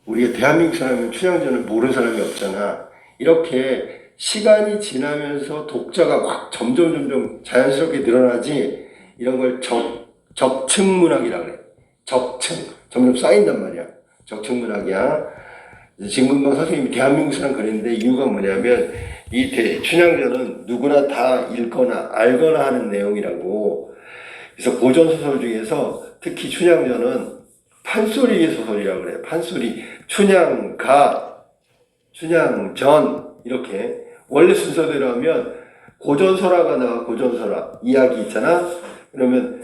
우리가 대한민국 사람은 춘향전을 모르는 사람이 없잖아. 이렇게 시간이 지나면서 독자가 막 점점 자연스럽게 늘어나지, 이런 걸 적층문학이라 그래. 적층. 점점 쌓인단 말이야. 적층문학이야. 지금 금방 선생님이 대한민국 사람 그랬는데 이유가 뭐냐면 이 춘향전은 누구나 다 읽거나 알거나 하는 내용이라고. 그래서 고전소설 중에서 특히 춘향전은 판소리의 소설이라고 그래요. 판소리. 춘향가, 춘향전 이렇게 원래 순서대로 하면 고전설화가 나와. 고전설화 이야기 있잖아. 그러면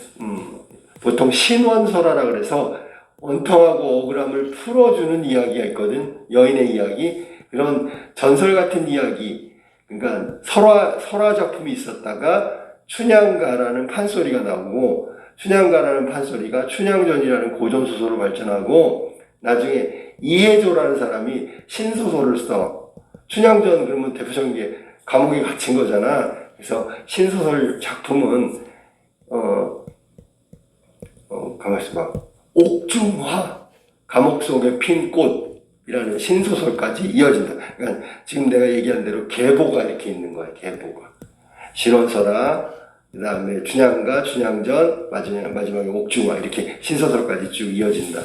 보통 신원설화라 그래서 원통하고 억울함을 풀어주는 이야기가 있거든. 여인의 이야기. 그런 전설 같은 이야기. 그러니까 설화 작품이 있었다가 춘향가라는 판소리가 나오고, 춘향가라는 판소리가 춘향전이라는 고전소설로 발전하고, 나중에 이해조라는 사람이 신소설을 써. 춘향전 그러면 대표적인 게 감옥에 갇힌 거잖아. 그래서 신소설 작품은 가만히 있어봐. 옥중화, 감옥 속에 핀 꽃이라는 신소설까지 이어진다. 그러니까 지금 내가 얘기한 대로 계보가 이렇게 있는 거야. 계보가. 신원설화, 그 다음에 춘향가, 춘향전, 마지막에 옥중화, 이렇게 신소설까지 쭉 이어진다.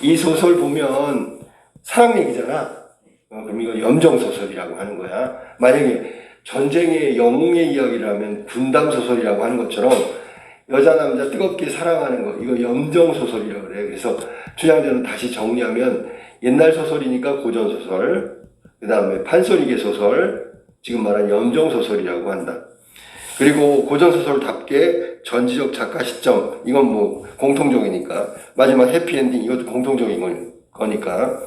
이 소설 보면 사랑 얘기잖아. 그럼 이거 염정소설이라고 하는 거야. 만약에 전쟁의 영웅의 이야기를 하면 군담소설이라고 하는 것처럼 여자 남자 뜨겁게 사랑하는 거, 이거 염정소설이라고 그래. 그래서 춘향전은 다시 정리하면 옛날 소설이니까 고전소설, 그 다음에 판소리계 소설, 지금 말한 염정소설이라고 한다. 그리고 고전소설답게 전지적 작가 시점, 이건 뭐 공통적이니까, 마지막 해피엔딩, 이것도 공통적인 거니까.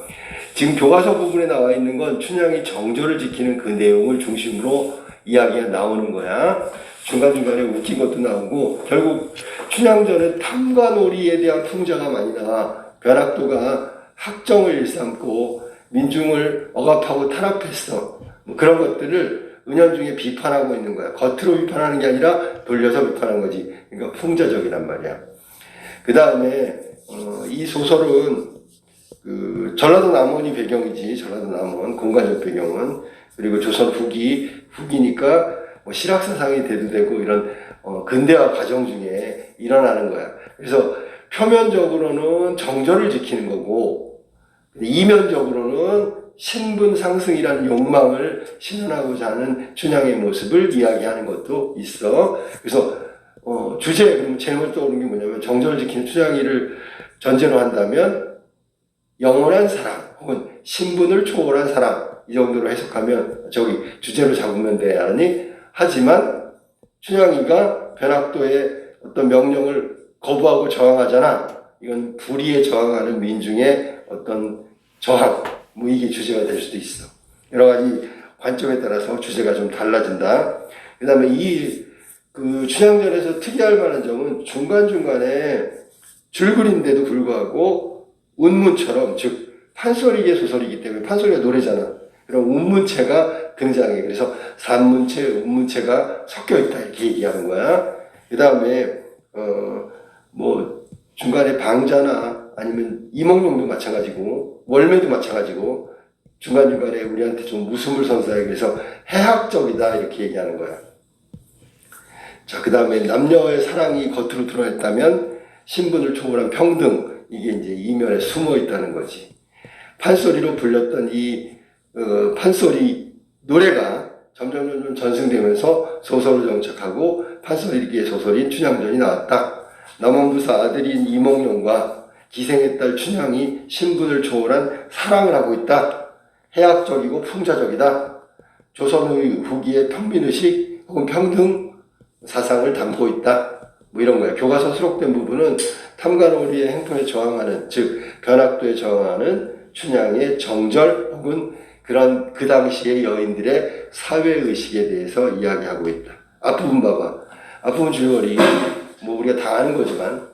지금 교과서 부분에 나와 있는 건 춘향이 정절을 지키는 그 내용을 중심으로 이야기가 나오는 거야. 중간중간에 웃긴 것도 나오고, 결국 춘향전은 탐관오리에 대한 풍자가 많이 나와. 변학도가 학정을 일삼고 민중을 억압하고 탄압했어. 그런 것들을 은연중에 비판하고 있는 거야. 겉으로 비판하는 게 아니라 돌려서 비판한 거지. 그러니까 풍자적이란 말이야. 그 다음에 이 소설은 전라도 남원이 배경이지. 전라도 남원 공간적 배경은. 그리고 조선 후기니까 뭐 실학사상이 대두되고 이런 근대화 과정 중에 일어나는 거야. 그래서 표면적으로는 정절을 지키는 거고, 이면적으로는 신분 상승이라는 욕망을 실현하고자 하는 춘향의 모습을 이야기하는 것도 있어. 그래서 주제, 그러면 제일 먼저 떠오르는 게 뭐냐면, 정절을 지키는 춘향이를 전제로 한다면 영원한 사랑 혹은 신분을 초월한 사랑, 이 정도로 해석하면 저기 주제로 잡으면 돼. 아니? 하지만 춘향이가 변학도의 어떤 명령을 거부하고 저항하잖아. 이건 불의에 저항하는 민중의 어떤 저항, 뭐 이게 주제가 될 수도 있어. 여러 가지 관점에 따라서 주제가 좀 달라진다. 그 다음에 춘향전에서 특이할 만한 점은 중간중간에 줄거리인데도 불구하고 운문처럼, 즉 판소리계 소설이기 때문에, 판소리가 노래잖아. 그럼 운문체가 등장해. 그래서 산문체, 운문체가 섞여 있다, 이렇게 얘기하는 거야. 그 다음에 뭐 중간에 방자나 아니면 이몽룡도 마찬가지고 월매도 마찬가지고 중간중간에 우리한테 좀 웃음을 선사해. 그래서 해학적이다, 이렇게 얘기하는 거야. 자, 그 다음에 남녀의 사랑이 겉으로 드러냈다면 신분을 초월한 평등, 이게 이제 이면에 숨어 있다는 거지. 판소리로 불렸던 이 판소리 노래가 점점 전승되면서 소설로 정착하고 판소리계의 소설인 춘향전이 나왔다. 남원부사 아들인 이몽룡과 기생의 딸 춘향이 신분을 초월한 사랑을 하고 있다. 해학적이고 풍자적이다. 조선 후기의 평민의식 혹은 평등 사상을 담고 있다. 뭐 이런 거야. 교과서 수록된 부분은 탐관오리의 행포에 저항하는, 즉 변학도에 저항하는 춘향의 정절 혹은 그런 그 당시의 여인들의 사회의식에 대해서 이야기하고 있다. 앞부분 봐봐. 앞부분 줄거리, 뭐 우리가 다 아는 거지만,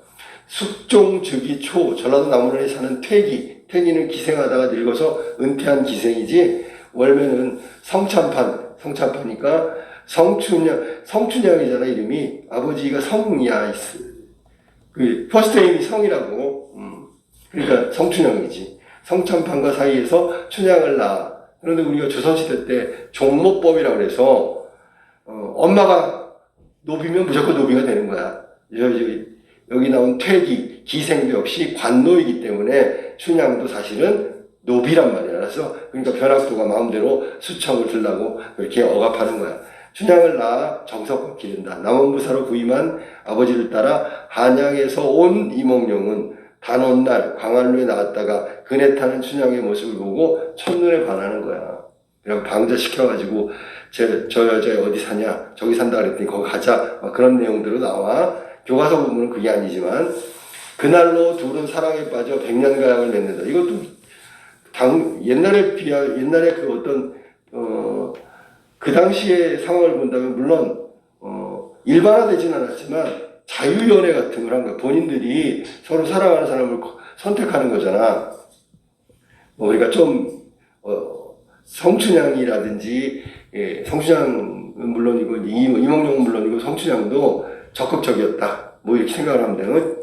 숙종즉위초, 전라도 남원에 사는 퇴기는 기생하다가 늙어서 은퇴한 기생이지, 월매는 성찬파니까 성춘향이잖아, 이름이. 아버지가 성이야. 퍼스트 네임이 성이라고. 그러니까 성춘향이지. 성참판과 사이에서 춘향을 낳아. 그런데 우리가 조선시대 때 종모법이라고 해서 엄마가 노비면 무조건 노비가 되는 거야. 여기 나온 퇴기, 기생도 역시 관노이기 때문에 춘향도 사실은 노비란 말이야. 그래서 그러니까 변학도가 마음대로 수청을 들라고 그렇게 억압하는 거야. 춘향을 낳아 정석을 기른다. 남원부사로 부임한 아버지를 따라 한양에서 온 이몽룡은 단오날 광안루에 나왔다가 그네 타는 춘향의 모습을 보고 첫눈에 반하는 거야. 그냥 방자시켜가지고 저 여자 어디 사냐? 저기 산다 그랬더니 거기 가자. 그런 내용들로 나와. 교과서 보면 그게 아니지만 그날로 둘은 사랑에 빠져 백년가약을 맺는다. 이것도 옛날에 그 어떤 그 당시의 상황을 본다면 물론 일반화되지는 않았지만 자유연애 같은 걸 한 거야. 본인들이 서로 사랑하는 사람을 선택하는 거잖아. 우리가 좀 성춘향이라든지 성춘향은 물론이고 이몽룡은 물론이고 성춘향도 적극적이었다. 뭐 이렇게 생각을 하면 되는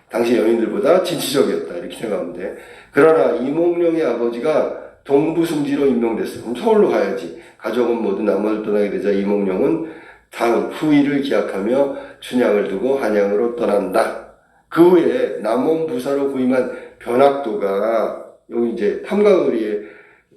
당시 여인들보다 진취적이었다. 이렇게 생각하면 돼. 그러나 이몽룡의 아버지가 동부승지로 임명됐어. 그럼 서울로 가야지. 가족은 모두 남원을 떠나게 되자 이몽룡은 다음 후일을 기약하며 춘향을 두고 한양으로 떠난다. 그 후에 남원부사로 부임한 변학도가 여기 이제 탐관오리의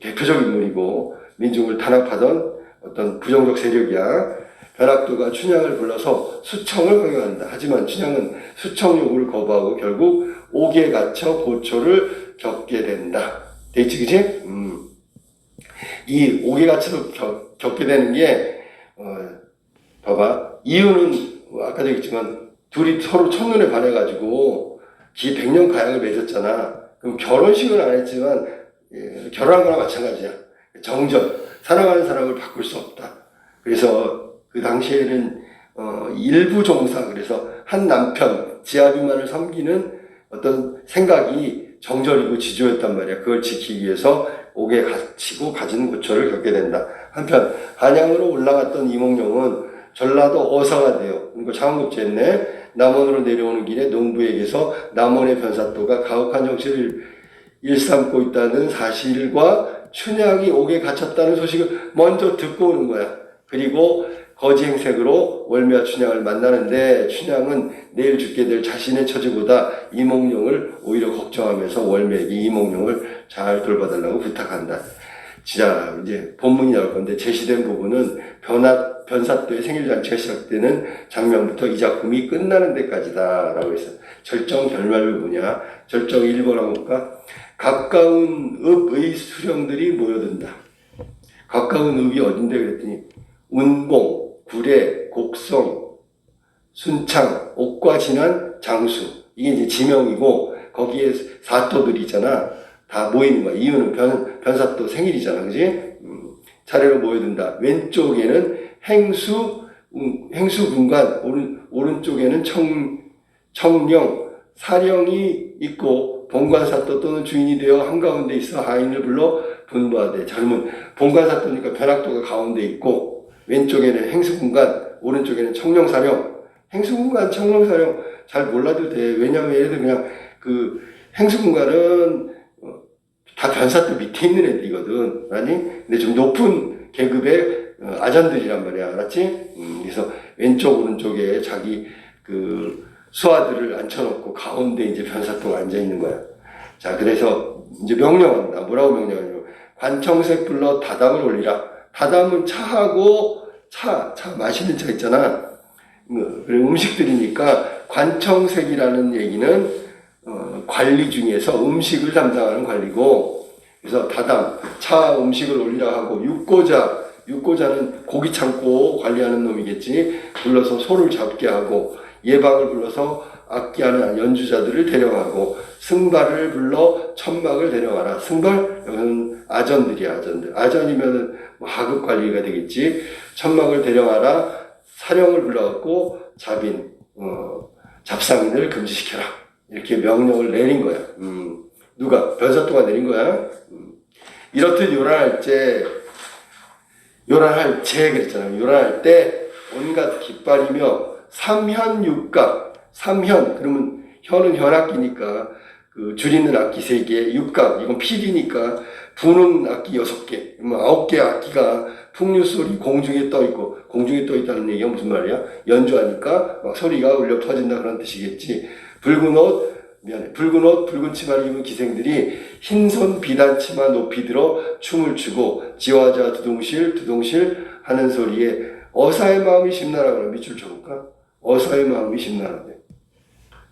대표적 인물이고 민중을 탄압하던 어떤 부정적 세력이야. 변학도가 춘향을 불러서 수청을 강요한다. 하지만 춘향은 수청 요구를 거부하고 결국 옥에 갇혀 고초를 겪게 된다. 되있지, 그치? 이 옥에 갇혀서 겪게 되는 게 봐봐. 이유는 아까도 얘기했지만 둘이 서로 첫눈에 반해가지고 백년 가약을 맺었잖아. 그럼 결혼식은 안 했지만 결혼한 거나 마찬가지야. 정전. 사랑하는 사람을 바꿀 수 없다. 그래서 그 당시에는 일부 종사, 그래서 한 남편 지아비만을 섬기는 어떤 생각이 정절이고 지조였단 말이야. 그걸 지키기 위해서 옥에 갇히고 가진 고초를 겪게 된다. 한편 한양으로 올라갔던 이몽룡은 전라도 어사가 되어, 그리고 장원급제했네. 남원으로 내려오는 길에 농부에게서 남원의 변사또가 가혹한 정치를 일삼고 있다는 사실과 춘향이 옥에 갇혔다는 소식을 먼저 듣고 오는 거야. 그리고 거지 행색으로 월미와 춘향을 만나는데 춘향은 내일 죽게 될 자신의 처지보다 이몽룡을 오히려 걱정하면서 월미에게 이몽룡을 잘 돌봐달라고 부탁한다. 진짜 이제 본문이 나올 건데 제시된 부분은 변사또의 생일잔치가 시작되는 장면부터 이 작품이 끝나는 데까지다 라고 했어요. 절정 결말은 뭐냐? 절정 1번 한번 볼까? 가까운 읍의 수령들이 모여든다. 가까운 읍이 어딘데 그랬더니 운봉, 구례, 곡성, 순창, 옥과 진안, 장수. 이게 이제 지명이고 거기에 사또들이 있잖아. 다 모이는 거야. 이유는 변사또 생일이잖아. 그지? 차례로 모여든다. 왼쪽에는 행수군관, 오른쪽에는 청령, 사령이 있고 본관사또 또는 주인이 되어 한가운데 있어 하인을 불러 분부하되. 자, 그러면 본관사또니까 변학도가 가운데 있고 왼쪽에는 행수군관, 오른쪽에는 청령사령. 행수군관, 청령사령 잘 몰라도 돼. 왜냐면 예를 들어 그냥 그 행수군관은 다 변사또 밑에 있는 애들이거든. 아니? 근데 좀 높은 계급의 아전들이란 말이야. 알았지? 그래서 왼쪽, 오른쪽에 자기 그 수하들을 앉혀놓고 가운데 이제 변사또가 앉아있는 거야. 자, 그래서 이제 명령한다. 뭐라고 명령하냐면 관청색 불러 다담을 올리라. 다담은 차하고 차 마시는 차 있잖아. 음식들이니까 관청색이라는 얘기는 관리 중에서 음식을 담당하는 관리고, 그래서 다담, 차 음식을 올리라 하고, 육고자는 고기 창고 관리하는 놈이겠지. 불러서 소를 잡게 하고, 예방을 불러서 악기하는 연주자들을 데려가고, 승발을 불러 천막을 데려가라. 승발? 여기는 아전들이야, 아전들. 아전이면은 뭐 하급 관리가 되겠지. 천막을 데려가라. 사령을 불러갖고 잡인, 잡상인을 금지시켜라. 이렇게 명령을 내린 거야. 누가? 변사또가 내린 거야. 이렇듯 요란할 때 그랬잖아요. 요란할 때 온갖 깃발이며 삼현육각. 삼현, 그러면 현은 현악기니까 그 줄이는 악기 3개, 육각, 이건 필이니까 부는 악기 6개, 9개 악기가 풍류소리 공중에 떠있고, 공중에 떠있다는 얘기가 무슨 말이야? 연주하니까 막 소리가 울려 퍼진다 그런 뜻이겠지. 붉은 옷, 붉은 치마를 입은 기생들이 흰손 비단치마 높이 들어 춤을 추고 지화자 두둥실 하는 소리에 어사의 마음이 심란하구나. 밑줄 쳐볼까? 어사의 마음이 심란하대.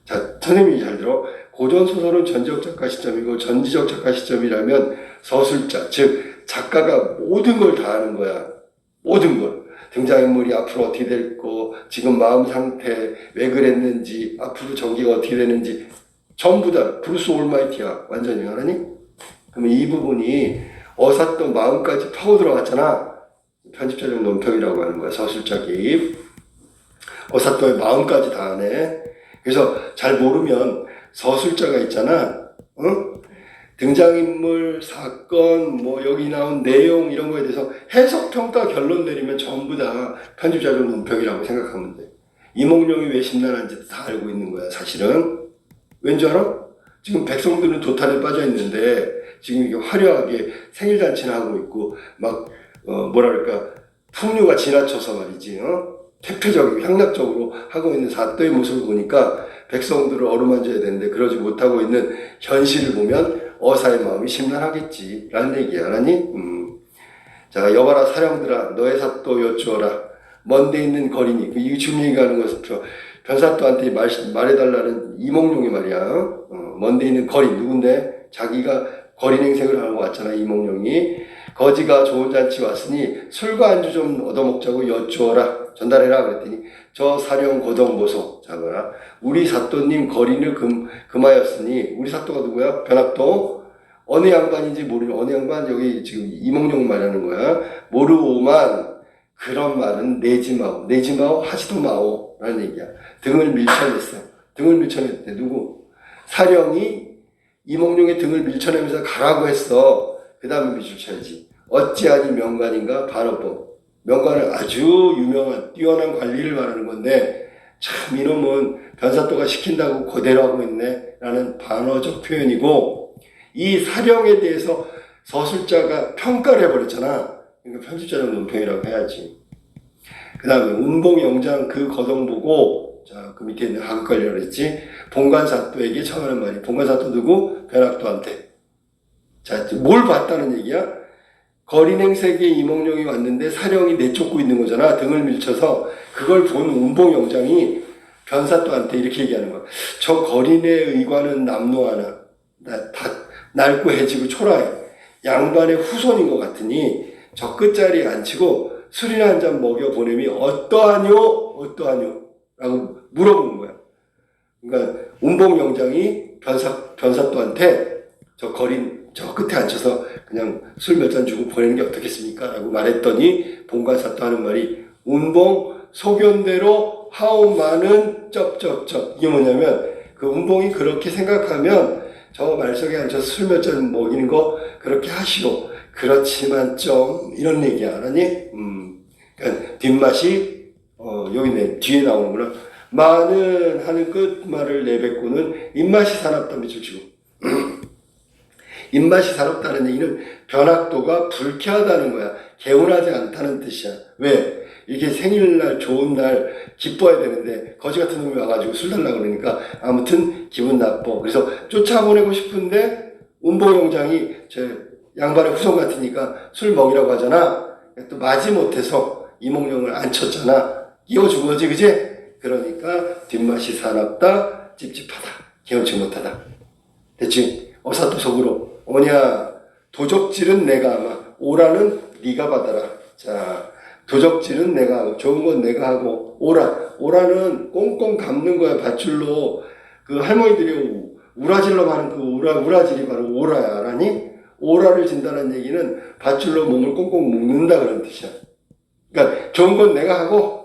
자, 선생님이 잘 들어. 고전소설은 전지적 작가 시점이고 전지적 작가 시점이라면 서술자, 즉 작가가 모든 걸 다 하는 거야. 모든 걸. 등장인물이 앞으로 어떻게 될 거, 지금 마음 상태, 왜 그랬는지, 앞으로 전개가 어떻게 되는지 전부 다 브루스 올마이티야. 완전히 알아니? 그러면 이 부분이 어사또 마음까지 파고 들어갔잖아. 편집자적 논평이라고 하는 거야. 서술자 개입. 어사또의 마음까지 다 하네. 그래서 잘 모르면 서술자가 있잖아. 등장인물, 사건, 뭐 여기 나온 내용 이런 거에 대해서 해석, 평가, 결론 내리면 전부 다 편집자적 논평이라고 생각하면 돼. 이몽룡이 왜 심란한지 다 알고 있는 거야, 사실은. 왠지 알아? 지금 백성들은 도탄에 빠져 있는데 지금 이게 화려하게 생일잔치나 하고 있고 막 뭐랄까 풍류가 지나쳐서 말이지 퇴폐적이고 향락적으로 하고 있는 사또의 모습을 보니까 백성들을 어루만져야 되는데 그러지 못하고 있는 현실을 보면 어사의 마음이 심란하겠지 라는 얘기야. 알았니? 자, 여봐라 사령들아 너의 사또 여쭈어라 먼데 있는 거리니 이거 지금 얘기하는 것은 변사또한테 말해달라는 이몽룡이 말이야. 먼데 있는 거리 누군데? 자기가 거리 행색을 하고 왔잖아. 이몽룡이 거지가 좋은 잔치 왔으니 술과 안주 좀 얻어먹자고 여쭈어라 전달해라 그랬더니 저 사령 고정보소 자거라 우리 사또님 거리는 금하였으니 우리 사또가 누구야? 변학도 어느 양반인지 모르는 어느 양반 여기 지금 이몽룡 말하는 거야. 모르오만 그런 말은 내지 마오 하지도 마오 라는 얘기야. 등을 밀쳐냈어. 등을 밀쳐냈대. 누구? 사령이 이몽룡의 등을 밀쳐내면서 가라고 했어. 그 다음에 밑줄 쳐야지. 어찌하니 명관인가? 반어법. 명관은 아주 유명한 뛰어난 관리를 말하는 건데 참 이놈은 변사또가 시킨다고 그대로 하고 있네 라는 반어적 표현이고 이 사령에 대해서 서술자가 평가를 해버렸잖아. 그러니까 편집자적 논평이라고 해야지. 그 다음에 운봉영장 그 거동 보고 자, 그 밑에 있는 하극관리라고 했지. 본관사또에게 청하는 말이 본관사또 누구? 변학도한테. 자, 뭘 봤다는 얘기야? 거린행색에 이몽룡이 왔는데 사령이 내쫓고 있는 거잖아. 등을 밀쳐서 그걸 본 운봉영장이 변사또한테 이렇게 얘기하는 거야. 저 거린의 의관은 남노하나 낡고 해지고 초라해. 양반의 후손인 것 같으니 저 끝자리에 앉히고 술이나 한 잔 먹여 보냄이 어떠하뇨? 라고 물어보는 거야. 그러니까 운봉영장이 변사또한테 저 거린 저 끝에 앉혀서 그냥 술 몇 잔 주고 보내는 게 어떻겠습니까? 라고 말했더니 본관사또 하는 말이 운봉 소견대로 하오마는 쩝쩝쩝. 이게 뭐냐면 그 운봉이 그렇게 생각하면 저 말석에 앉아서 술 몇 잔 먹이는 거 그렇게 하시오. 그렇지만 좀 이런 얘기 알았니? 그러니까 뒷맛이 여기 뒤에 나오는구나. 많은 하는 끝말을 내뱉고는 입맛이 사납다 밑줄 치고 입맛이 사납다는 얘기는 변학도가 불쾌하다는 거야. 개운하지 않다는 뜻이야. 왜? 이렇게 생일날 좋은 날 기뻐야 되는데 거지 같은 놈이 와가지고 술 달라고 그러니까 아무튼 기분 나빠. 그래서 쫓아보내고 싶은데 운봉영장이 저 양반의 후손 같으니까 술 먹이라고 하잖아. 또 마지 못해서 이몽룡을 안 쳤잖아. 끼워준 거지, 그지? 그러니까 뒷맛이 사납다, 찝찝하다, 개운치 못하다. 됐지? 어사또 속으로 뭐냐? 도적질은 내가 아마 오라는 네가 받아라. 자, 도적질은 내가 하고 좋은 건 내가 하고 오라는 꽁꽁 감는 거야. 밧줄로. 그 할머니들이 우라질로 하는 그 우라질이 바로 오라야. 알아니? 오라를 진다는 얘기는 밧줄로 몸을 꽁꽁 묶는다 그런 뜻이야. 그러니까 좋은 건 내가 하고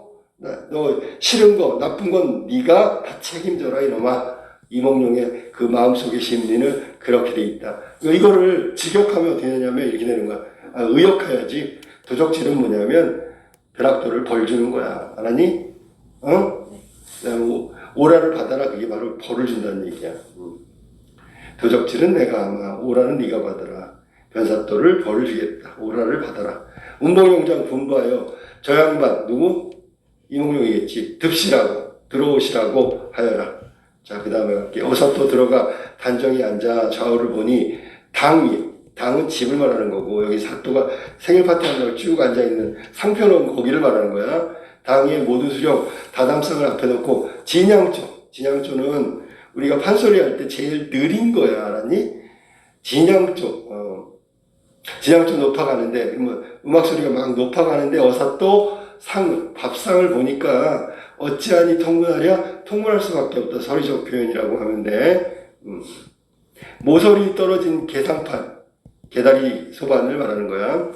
너 싫은 거 나쁜 건 네가 다 책임져라 이놈아. 이몽룡의 그 마음속의 심리는 그렇게 돼 있다. 이거를 직역하면 어떻게 되냐면 이렇게 되는 거야. 의역해야지. 도적질은 뭐냐면 변학도를 벌 주는 거야. 알았니? 오라를 받아라. 그게 바로 벌을 준다는 얘기야. 도적질은 내가 하마 오라는 네가 받아라. 변사또를 벌을 주겠다. 오라를 받아라. 운봉영장 분부하여 저 양반 누구? 이몽룡이겠지. 듭시라고 들어오시라고 하여라. 자, 그 다음에 갈게. 어서 또 들어가 단정히 앉아 좌우를 보니 당은 집을 말하는 거고, 여기 사또가 생일 파티한다고 쭉 앉아있는 상표놓은 거기를 말하는 거야. 당 위에 모든 수령 다담상을 앞에 놓고 진양조는 우리가 판소리 할 때 제일 느린 거야. 알았니? 진양조 높아가는데, 그러면 음악 소리가 막 높아가는데 어서 또 밥상을 보니까 어찌하니 통문하랴? 통문할 수밖에 없다. 서리적 표현이라고 하면 돼. 모서리 떨어진 개상판, 개다리 소반을 말하는 거야.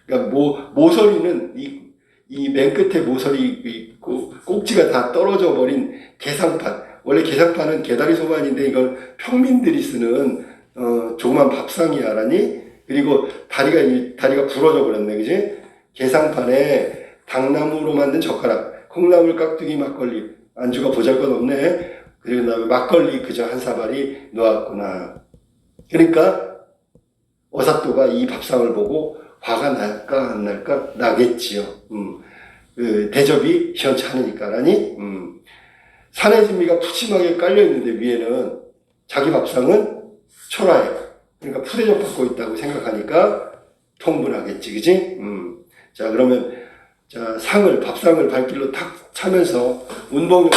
그러니까 모서리는 이 맨 끝에 모서리 있고 꼭지가 다 떨어져 버린 개상판. 원래 개상판은 개다리 소반인데 이건 평민들이 쓰는 조그만 밥상이야, 알았니? 그리고 다리가 부러져 버렸네, 그지? 개상판에 당나무로 만든 젓가락, 콩나물 깍두기 막걸리, 안주가 보잘것없네. 그리고 그다음에 막걸리 그저 한 사발이 놓았구나. 그러니까 어사또가 이 밥상을 보고 화가 날까 안 날까? 나겠지요. 그 대접이 시원찮으니까라니. 산의 진미가 푸짐하게 깔려 있는데 위에는 자기 밥상은 초라해. 그러니까 푸대접 받고 있다고 생각하니까 통분하겠지, 그지? 자, 그러면 자 밥상을 발길로 탁 차면서 운봉이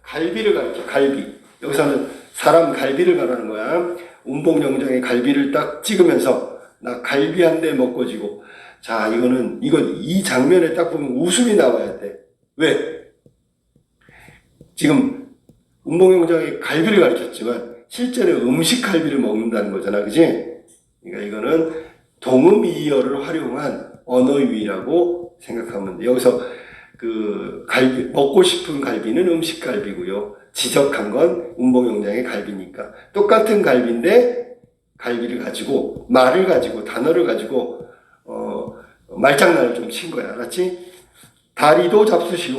갈비를 가르쳐. 갈비. 여기서는 사람 갈비를 말하는 거야. 운봉영장의 갈비를 딱 찍으면서 나 갈비 한 대 먹고 지고. 자, 이 장면에 딱 보면 웃음이 나와야 돼. 왜? 지금 운봉영장의 갈비를 가르쳤지만 실제로 음식 갈비를 먹는다는 거잖아, 그지? 그러니까 이거는 동음이어를 활용한 언어유희라고 생각하면 돼. 여기서 그 갈비, 먹고 싶은 갈비는 음식 갈비고요. 지적한 건 운봉영장의 갈비니까. 똑같은 갈비인데 갈비를 가지고 말을 가지고 단어를 가지고 말장난을 좀 친 거야. 알았지? 다리도 잡수시오.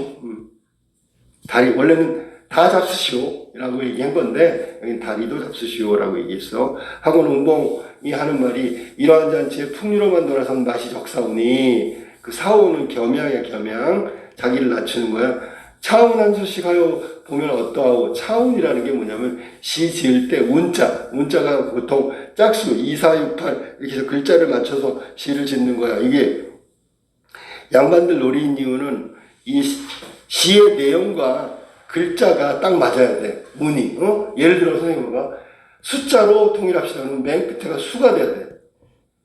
원래는 다 잡수시오 라고 얘기한 건데 여긴 다리도 잡수시오 라고 얘기했어. 하고는 운봉이 하는 말이 이러한 잔치에 풍류로만 돌아선 맛이 적사오니, 그 사오는 겸양이야. 겸양. 자기를 낮추는 거야. 차운 한 수씩 하여 보면 어떠하오. 차운이라는 게 뭐냐면 시 지을 때 운자가 보통 짝수 2, 4, 6, 8 이렇게 해서 글자를 맞춰서 시를 짓는 거야. 이게 양반들 놀이인 이유는 이 시의 내용과 글자가 딱 맞아야 돼. 문이. 예를 들어 선생님 봐봐. 숫자로 통일합시다. 그러면 맨 끝에가 수가 돼야 돼.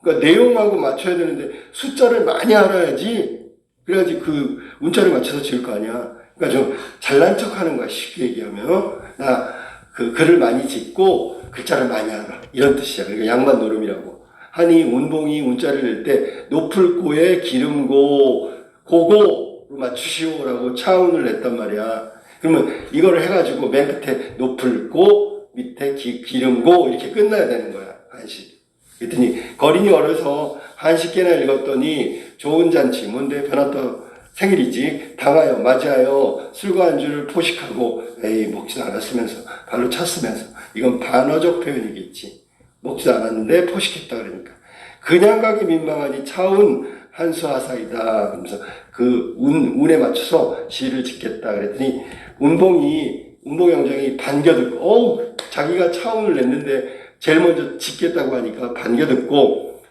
그러니까 내용하고 맞춰야 되는데 숫자를 많이 알아야지. 그래야지 그 문자를 맞춰서 지을 거 아니야. 그러니까 좀 잘난 척 하는 거야. 쉽게 얘기하면. 나 그 글을 많이 짓고 글자를 많이 알아. 이런 뜻이야. 그러니까 양반 노름이라고. 하니 운봉이 운자를 낼 때 높을 고에 기름고 고고로 맞추시오라고 차운을 냈단 말이야. 그러면 이거를 해가지고 맨 끝에 높을 고 밑에 기름고 이렇게 끝나야 되는 거야. 한식. 그랬더니 거린이 어려서 한식개나 읽었더니 좋은 잔치 뭔데 변화또 생일이지. 당하여 맞이하여 술과 안주를 포식하고 에이 먹지도 않았으면서 발로 찼으면서 이건 반어적 표현이겠지. 먹지도 않았는데 포식했다 그러니까. 그냥 가기 민망하니 차운 한수하사이다. 그러면서 그 운에 맞춰서 시를 짓겠다 그랬더니 운봉영장이 반겨듣고 자기가 차운을 냈는데 제일 먼저 짓겠다고 하니까 반겨듣고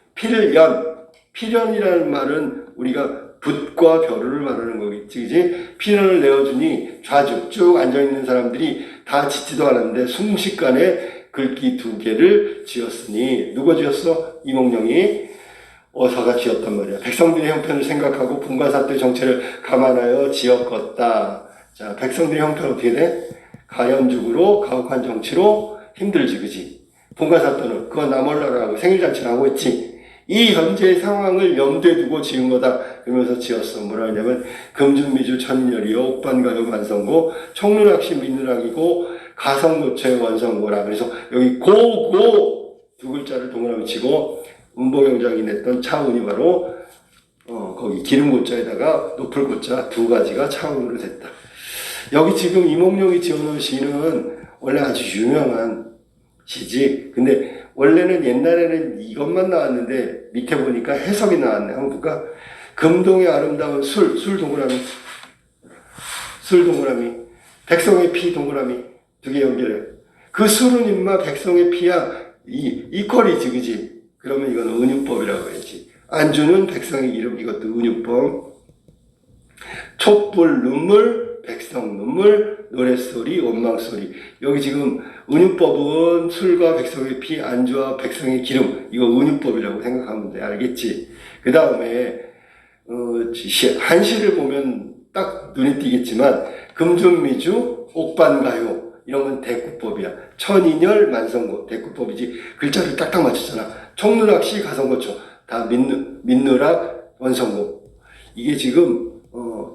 필연이라는 말은 우리가 붓과 벼루를 말하는 거겠지, 그지? 필연을 내어주니 좌주 쭉 앉아있는 사람들이 다 짓지도 않았는데 순식간에 글귀 2개를 지었으니 누가 지었어? 이몽룡이 어사가 지었단 말이야. 백성들의 형편을 생각하고 분과사또의 정체를 감안하여 지었겠다. 자, 백성들의 형편 어떻게 돼? 가염죽으로 가혹한 정치로 힘들지, 그지? 분과사또는 그거 나 몰라라고 생일잔치를 하고 있지. 이 현재의 상황을 염두에 두고 지은 거다. 그러면서 지었어. 뭐라 하냐면 금준미주 천인열이요 옥반가요 완성고 청륜학시 민누락이고 가성노체 완성고라. 그래서 여기 고고 2글자를 동그라미 치고 운봉영장이 냈던 차운이 바로 거기 기름고자에다가 높을 고자 2가지가 차운으로 됐다. 여기 지금 이몽룡이 지어놓은 시는 원래 아주 유명한 시지. 근데 원래는 옛날에는 이것만 나왔는데 밑에 보니까 해석이 나왔네. 한번 볼까? 금동의 아름다운 술 동그라미, 술 동그라미, 백성의 피 동그라미 두 개 연결해. 그 술은 임마 백성의 피야. 이퀄이지, 그지? 그러면 이건 은유법이라고 해야지. 안주는 백성의 기름, 이것도 은유법. 촛불 눈물, 백성 눈물, 노랫소리, 원망소리. 여기 지금 은유법은 술과 백성의 피, 안주와 백성의 기름. 이거 은유법이라고 생각하면 돼. 알겠지? 그 다음에 한시를 보면 딱 눈에 띄겠지만 금준미주, 옥반가요 이런 건 대구법이야. 천인열, 만성고 대구법이지. 글자를 딱딱 맞췄잖아. 총누락시, 가성고초 다 민누락, 원성고. 이게 지금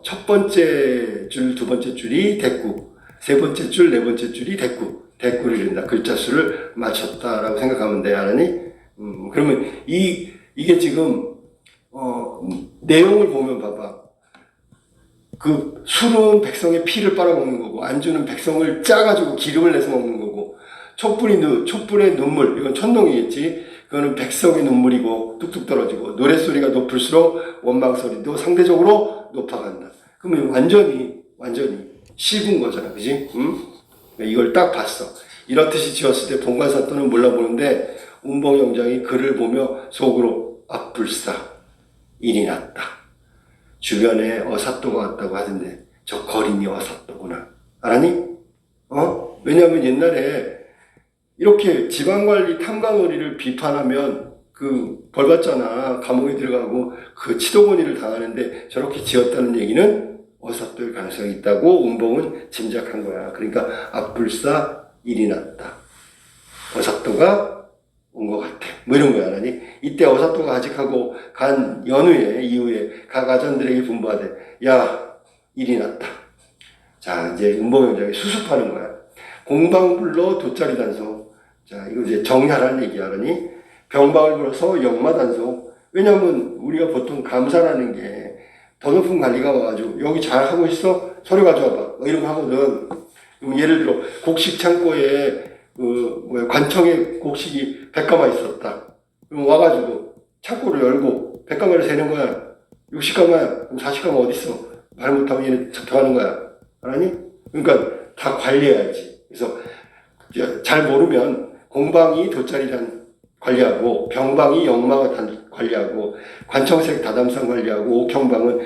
첫 번째 줄, 두 번째 줄이 대구, 세 번째 줄, 네 번째 줄이 대구를 이른다. 글자 수를 맞췄다라고 생각하면 돼. 알았니? 그러면 이게 지금 내용을 보면 봐봐. 그 술은 백성의 피를 빨아먹는 거고, 안주는 백성을 짜가지고 기름을 내서 먹는 거고, 촛불의 눈물, 이건 천둥이겠지. 그거는 백성의 눈물이고 뚝뚝 떨어지고, 노랫소리가 높을수록 원망소리도 상대적으로 높아간다. 그러면 완전히 씹은 거잖아, 그지? 이걸 딱 봤어. 이렇듯이 지었을 때 본관사또는 몰라보는데 운봉영장이 글을 보며 속으로 앞불사 일이 났다. 주변에 어사또가 왔다고 하던데 저 거린이 어사또구나. 알았니? 왜냐하면 옛날에 이렇게 지방관리 탐관오리를 비판하면 벌 받잖아. 감옥에 들어가고 그 치도곤이를 당하는데 저렇게 지었다는 얘기는 어사또일 가능성이 있다고 운봉은 짐작한 거야. 그러니까 앞불사 일이 났다. 어사또가 온 것 같아. 뭐 이런 거야, 알았니? 이때 어사또가 아직하고 간 이후에 각 아전들에게 분부하되, 야, 일이 났다. 자, 이제 운봉영장이 수습하는 거야. 공방불러 돗자리 단속. 자, 이거 이제 정야란 얘기 알았니? 병방을 불어서 역마단속. 왜냐면 우리가 보통 감사라는 게 더 높은 관리가 와가지고 여기 잘 하고 있어? 서류 가져와봐. 뭐 이런 거 하거든. 그럼 예를 들어 곡식 창고에 관청에 곡식이 100가마 있었다. 그럼 와가지고 창고를 열고 100가마를 세는 거야. 60가마야. 그럼 40가마 어디 있어? 말 못하면 얘네 잡혀가는 거야. 알았니? 그러니까 다 관리해야지. 그래서 잘 모르면 공방이 돗자리단 관리하고, 병방이 역마가 관리하고, 관청색 다담상 관리하고, 옥형방은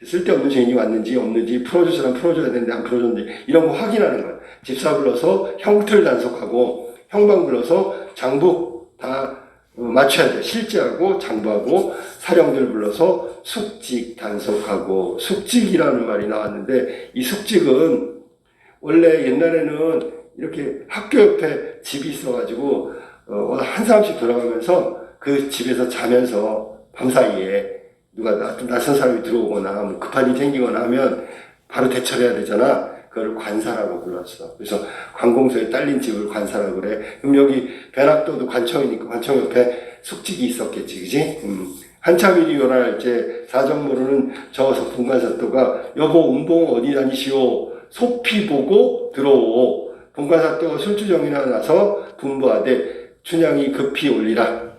쓸데없는 죄인이 왔는지 없는지 풀어줄 사람 풀어줘야 되는데 안 풀어줬는지 이런 거 확인하는 거야. 집사 불러서 형틀 단속하고, 형방 불러서 장부 다 맞춰야 돼. 실제하고 장부하고, 사령들 불러서 숙직 단속하고. 숙직이라는 말이 나왔는데 이 숙직은 원래 옛날에는 이렇게 학교 옆에 집이 있어가지고 한 사람씩 돌아가면서 그 집에서 자면서 밤사이에 누가 낯선 사람이 들어오거나 뭐 급한 일이 생기거나 하면 바로 대처해야 되잖아. 그걸 관사라고 불렀어. 그래서 관공서에 딸린 집을 관사라고 그래. 그럼 여기 배락도도 관청이니까 관청 옆에 숙직이 있었겠지, 그지? 한참 일이 요날 이제 사정 모르는 저 본관사또가 여보 운봉 어디 다니시오? 소피 보고 들어오. 본관사또가 술주정이나 나서 분부하되 춘향이 급히 올리라.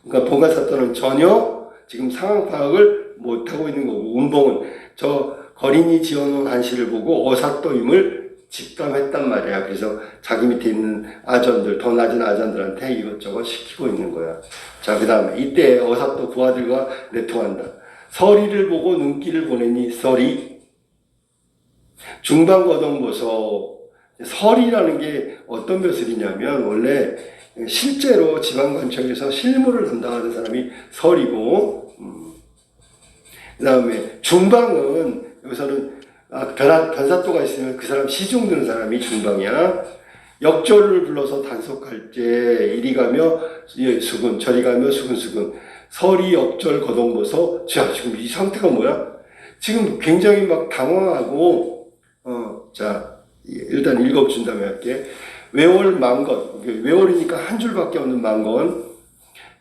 그러니까 본관사또는 전혀 지금 상황 파악을 못하고 있는 거고, 운봉은 저 거린이 지어놓은 한시를 보고 어사또임을 직감했단 말이야. 그래서 자기 밑에 있는 아전들, 더 낮은 아전들한테 이것저것 시키고 있는 거야. 자, 그 다음에 이때 어사또 부하들과 내통한다. 서리를 보고 눈길을 보내니 서리. 중방거동보소. 서리라는 게 어떤 벼슬이냐면 원래 실제로 지방관청에서 실무를 담당하는 사람이 서리고, 그 다음에 중방은 여기서는 변사또가 있으면 그 사람 시중 드는 사람이 중방이야. 역조를 불러서 단속할 때 이리 가며 수군, 저리 가며 수군. 서리 역절 거동보소. 자, 지금 이 상태가 뭐야? 지금 굉장히 막 당황하고, 자, 일단 읽어준 다음에 할게. 외월 만건, 외월이니까 한 줄밖에 없는 만건,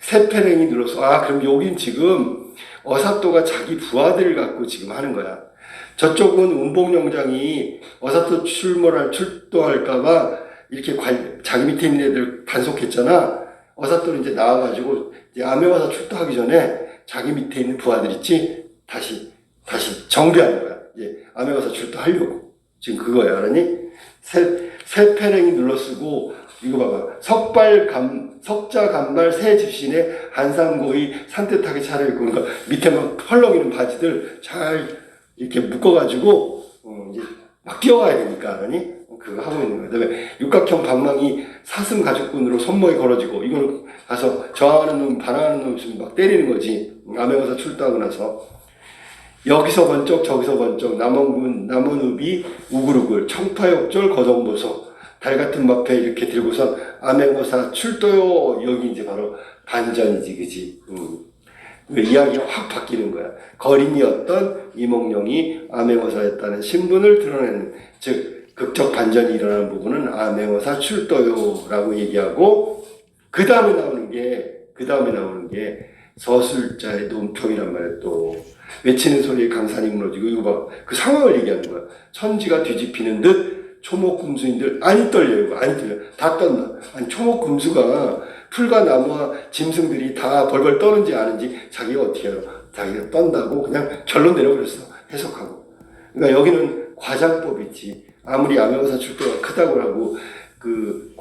세패랭이 늘어서, 그럼 여긴 지금 어사또가 자기 부하들을 갖고 지금 하는 거야. 저쪽은 운봉영장이 어사또 출동할까봐 이렇게 자기 밑에 있는 애들 단속했잖아. 어사또는 이제 나와가지고 이제 암행어사 출두하기 전에 자기 밑에 있는 부하들 있지? 다시 정비하는 거야. 이제 암행어사 출두하려고. 지금 그거야. 알았니? 세패랭이 눌러쓰고 이거 봐봐. 석자 간발 새 집신에 한상고의 산뜻하게 차려입고, 그러니까 밑에 막 펄럭이는 바지들 잘 이렇게 묶어가지고 이제 막 뛰어가야 되니까, 알았니? 그거 하고 있는 거야. 그다음에 육각형 방망이 사슴 가죽끈으로 손목에 걸어지고, 이거는 가서 저항하는 놈, 반항하는 놈 있으면 막 때리는 거지. 암행어사 출두하고 나서 여기서 번쩍 저기서 번쩍 남원군 남원읍이 우글우글 청파역절 거정보소 달같은 마패 이렇게 들고선 암행어사 출도요. 여기 이제 바로 반전이지, 그지? 이야기가 확 바뀌는 거야. 거린이었던 이몽룡이 암행어사였다는 신분을 드러내는, 즉 극적 반전이 일어나는 부분은 암행어사 출도요라고 얘기하고, 그 다음에 나오는 게 서술자의 논평이란 말이야. 또 외치는 소리에 강산이 무너지고, 이거 봐. 그 상황을 얘기하는 거야. 천지가 뒤집히는 듯 초목금수인들 안이 떨려요. 안이 떨려. 다 떤다. 아니, 초목금수가 풀과 나무와 짐승들이 다 벌벌 떠는지 아는지 자기가 어떻게 알아. 자기가 떤다고 그냥 결론 내려버렸어. 해석하고. 그러니까 여기는 과장법이지. 아무리 암행어사 출도가 크다고 하고 그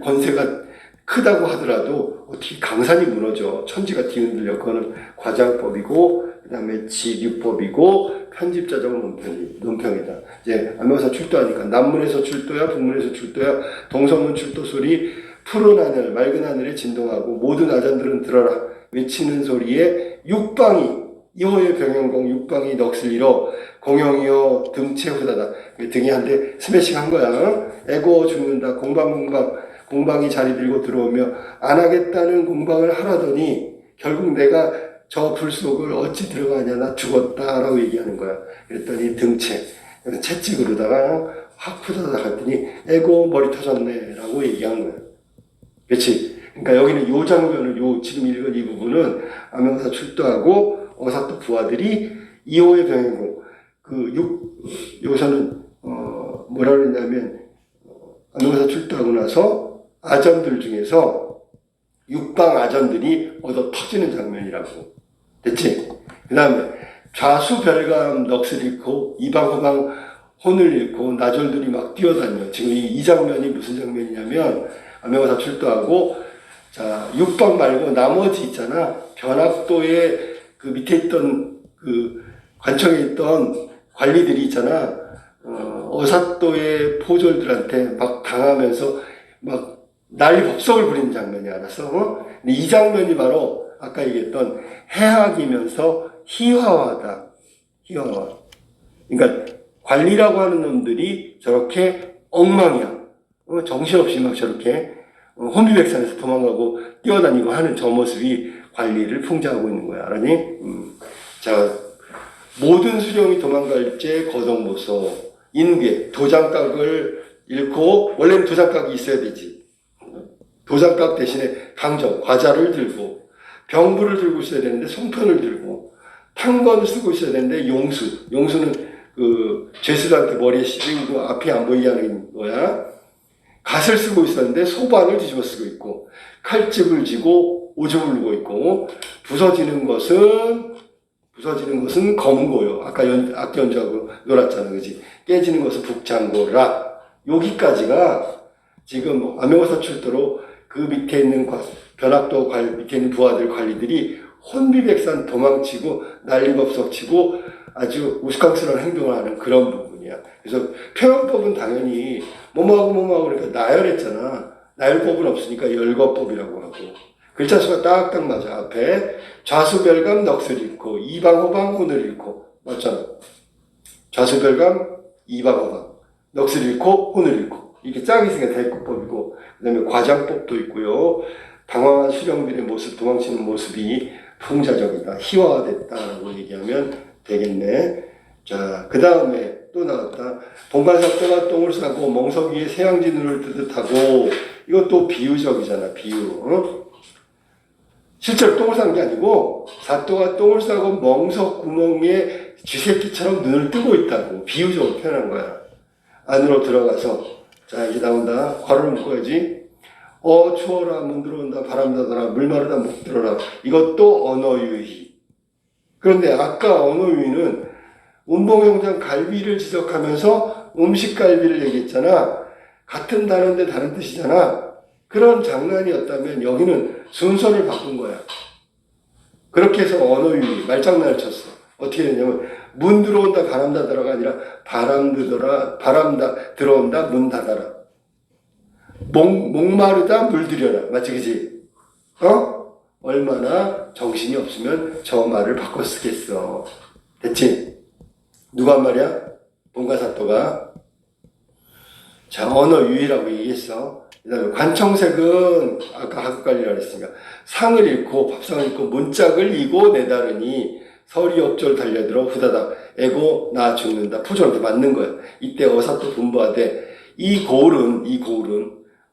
권세가 크다고 하더라도 어떻게 강산이 무너져. 천지가 뒤흔들려. 그거는 과장법이고, 그 다음에 지규법이고, 편집자적 논평이다. 이제 암행어사 출도하니까 남문에서 출도야, 북문에서 출도야, 동서문 출도 소리, 푸른 하늘, 맑은 하늘에 진동하고 모든 아전들은 들어라. 외치는 소리에 육방이 이호의 병영공 육방이 넋을 잃어 공영이여 등채 후다다. 등이 한 대 스매싱 한 거야. 애고 죽는다. 공방이 자리 들고 들어오며 안 하겠다는 공방을 하라더니 결국 내가 저 불 속을 어찌 들어가냐, 나 죽었다라고 얘기하는 거야. 그랬더니 등채, 채찍으로다가 확 후다닥 했더니 에고 머리 터졌네 라고 얘기한 거야. 그렇지? 그러니까 여기는 요 장면을, 지금 읽은 이 부분은 암행어사 출두하고 어사또 부하들이 이호의 병행공, 여기서는 뭐라 그랬냐면 암행어사 출두하고 나서 아전들 중에서 육방 아전들이 얻어 터지는 장면이라고. 됐지? 그 다음에 좌수별감 넋을 잃고 이방호방 혼을 잃고 나졸들이 막 뛰어다녀. 지금 이 장면이 무슨 장면이냐면 암행어사 출두하고, 자, 육방 말고 나머지 있잖아. 변학도에 그 밑에 있던 그 관청에 있던 관리들이 있잖아. 어사또의 포졸들한테 막 당하면서 막 난리 법석을 부리는 장면이 알았어. 근데 이 장면이 바로 아까 얘기했던 해학이면서 희화화다. 희화화. 그러니까 관리라고 하는 놈들이 저렇게 엉망이야. 정신없이 막 저렇게 혼비백산에서 도망가고 뛰어다니고 하는 저 모습이 관리를 풍자하고 있는 거야. 알았니? 자, 모든 수령이 도망갈 때 거정보소, 인괴, 도장각을 잃고, 원래는 도장각이 있어야 되지. 도장각 대신에 강정, 과자를 들고, 병부를 들고 있어야 되는데 송편을 들고, 탄건을 쓰고 있어야 되는데 용수는 그 죄수들한테 머리에 씌우고 앞이 안 보이게 하는 거야. 갓을 쓰고 있었는데 소반을 뒤집어 쓰고 있고, 칼집을 쥐고 오줌을 누고 있고, 부서지는 것은 검고요. 아까 악기 연주하고 놀았잖아, 그지? 깨지는 것은 북장고라. 여기까지가 지금 암행어사 출도로 그 밑에 있는 변학도 밑에 있는 부하들 관리들이 혼비백산 도망치고 난리법석 치고 아주 우스꽝스러운 행동을 하는 그런 부분이야. 그래서 표현법은 당연히 뭐뭐하고 그러니까 나열했잖아. 나열법은 없으니까 열거법이라고 하고, 글자 수가 딱딱 맞아. 앞에 좌수별감 넋을 잃고 이방호방 혼을 잃고, 맞잖아. 좌수별감 이방호방 넋을 잃고 혼을 잃고, 이렇게 짝이 있으니까 대구법이고, 그 다음에 과장법도 있고요. 당황한 수령들의 모습, 도망치는 모습이 풍자적이다, 희화화됐다라고 얘기하면 되겠네. 자, 그 다음에 또 나왔다. 동반삭도가 똥을 싸고 멍석 위에 새양지 눈을 뜨듯 하고, 이것도 비유적이잖아, 비유. 실제로 똥을 싼 게 아니고 사또가 똥을 싸고 멍석 구멍에 쥐새끼처럼 눈을 뜨고 있다고 비유적으로 표현한 거야. 안으로 들어가서 자, 이제 나온다. 괄호를 묶어야지. 추워라, 문 들어온다, 바람 닫아라, 물 마르다, 목 들어라. 이것도 언어유희. 그런데 아까 언어유희는 운봉영장 갈비를 지적하면서 음식 갈비를 얘기했잖아. 같은 단어인데 다른 뜻이잖아. 그런 장난이었다면 여기는 순서를 바꾼 거야. 그렇게 해서 언어유희, 말장난을 쳤어. 어떻게 되냐면 문 들어온다, 바람 닫아라가 아니라 바람 들어온다, 문 닫아라. 목마르다, 물 들여라. 맞지, 그지? 얼마나 정신이 없으면 저 말을 바꿔 쓰겠어. 됐지? 누가 한 말이야? 본가사토가. 자, 언어유희라고 얘기했어. 그 다음에 관청색은 아까 하급관리라 그랬으니까 상을 읽고 밥상을 읽고 문짝을 이고 내다르니 서리 옆절 달려들어 후다닥 애고 나 죽는다. 포절한테 맞는 거야. 이때 어사또 분부하되 이 고을은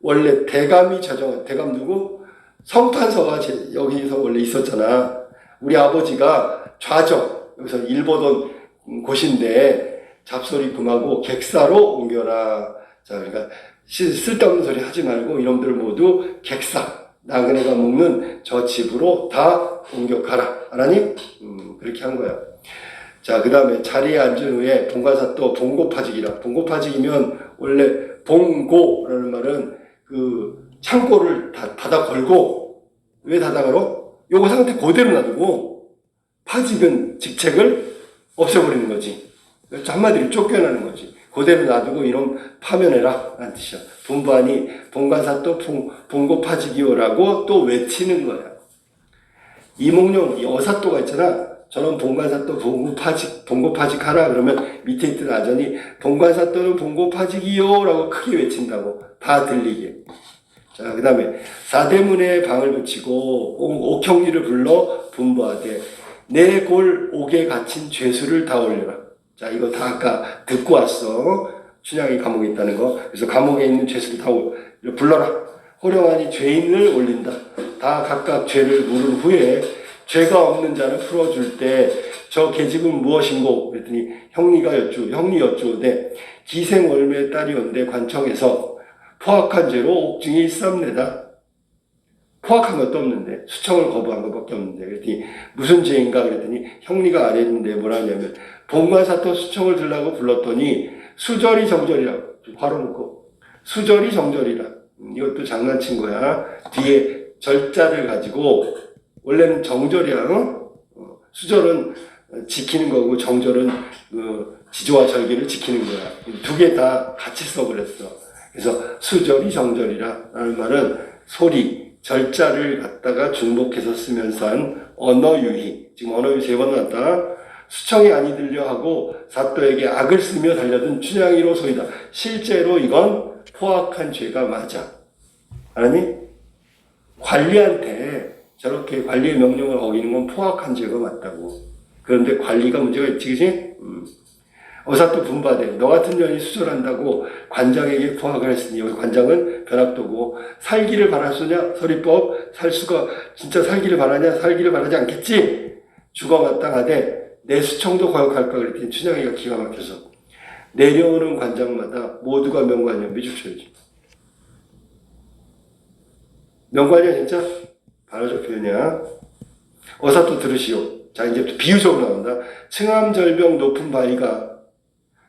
원래 대감이 저정한, 대감 누구? 성판서가 여기서 원래 있었잖아. 우리 아버지가 좌정, 여기서 일 보던 곳인데 잡소리 금하고 객사로 옮겨라. 자, 그러니까 쓸데없는 소리 하지 말고 이놈들 모두 객사, 나그네가 먹는 저 집으로 다 옮겨 가라. 알았니? 그렇게 한 거야. 자, 그 다음에 자리에 앉은 후에 본가사또 봉고파직이라. 봉고파직이면 원래 봉고라는 말은 그 창고를 다 닫아 걸고, 왜 닫아 걸어? 요거 상태 그대로 놔두고 파직은 직책을 없애버리는 거지. 한마디로 쫓겨나는 거지. 그대로 놔두고 이놈 파면해라 라는 뜻이야. 분부하니 본가사또 봉고파직이요라고 또 외치는 거야. 이몽룡, 이 어사또가 있잖아. 저는 본관사또 봉고파직 하라 그러면 밑에 있던 아전이 본관사또는 봉고파직이요 라고 크게 외친다고. 다 들리게. 자, 그 다음에 사대문에 방을 붙이고 옥형리를 불러 분부하되 내 골 옥에 갇힌 죄수를 다 올려라. 자, 이거 다 아까 듣고 왔어. 춘향이 감옥에 있다는 거. 그래서 감옥에 있는 죄수를 다 불러라. 호령하니 죄인을 올린다. 다 각각 죄를 물은 후에 죄가 없는 자를 풀어줄 때 저 계집은 무엇인고? 그랬더니 형리 여쭈오되 기생월매의 딸이 온데 관청에서 포악한 죄로 옥중에 있삼내다. 포악한 것도 없는데 수청을 거부한 것밖에 없는데 그랬더니 무슨 죄인가? 그랬더니 형리가 아래 있는데 뭐라 하냐면 본관사또 수청을 들라고 불렀더니 수절이 정절이라고 바로 놓고 수절이 정절이라. 이것도 장난친 거야. 뒤에 절자를 가지고 원래는 정절이야. 수절은 지키는 거고 정절은 지조와 절기를 지키는 거야. 두 개 다 같이 써버렸어. 그래서 수절이 정절이라 라는 말은 소리, 절자를 갖다가 중복해서 쓰면서 한 언어유희. 지금 언어유희 3번 나왔다. 수청이 아니 들려 하고 사또에게 악을 쓰며 달려든 춘향이로 소이다. 실제로 이건 포악한 죄가 맞아. 알았니? 관리한테 저렇게 관리의 명령을 어기는 건 포악한 죄가 맞다고. 그런데 관리가 문제가 있지, 그치? 어사또 분바대. 너 같은 년이 수절한다고 관장에게 포악을 했으니, 여기 관장은 변학도고, 살기를 바라소냐? 서리법. 진짜 살기를 바라냐? 살기를 바라지 않겠지? 죽어마땅하되, 내 수청도 거역할까? 그랬더니 춘향이가 기가 막혀서. 내려오는 관장마다 모두가 명관이야. 미주쳐야지. 명관이야, 진짜? 바로저 표현이야. 어사또 들으시오. 자, 이제 비유적으로 나온다. 층암절벽 높은 바위가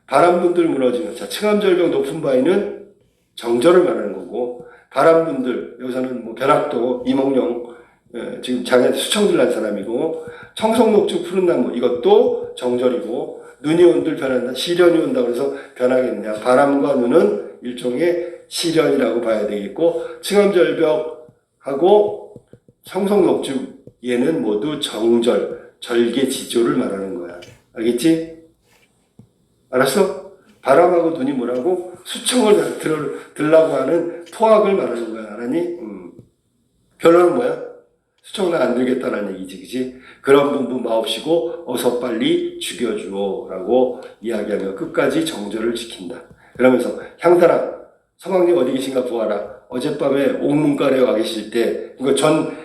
바람분들 무너지면, 자, 층암절벽 높은 바위는 정절을 말하는 거고, 바람분들, 여기서는 뭐 벼락도, 이몽룡, 지금 자기한테 수청들 난 사람이고, 청송목주 푸른 나무, 이것도 정절이고, 눈이 온들 변한다, 시련이 온다 그래서 변하겠냐. 바람과 눈은 일종의 시련이라고 봐야 되겠고, 층암절벽하고 청송목주, 얘는 모두 정절, 절개지조를 말하는 거야. 알겠지? 알았어? 바람하고 눈이 뭐라고? 수청을 들라고 하는 포악을 말하는 거야. 알았니? 결론은 뭐야? 수청을 안 들겠다는 얘기지, 그지? 그런 분부 마옵시고 어서 빨리 죽여주오 라고 이야기하며 끝까지 정절을 지킨다. 그러면서 향사라, 서방님 어디 계신가 보아라. 어젯밤에 옥문간에 와 계실 때,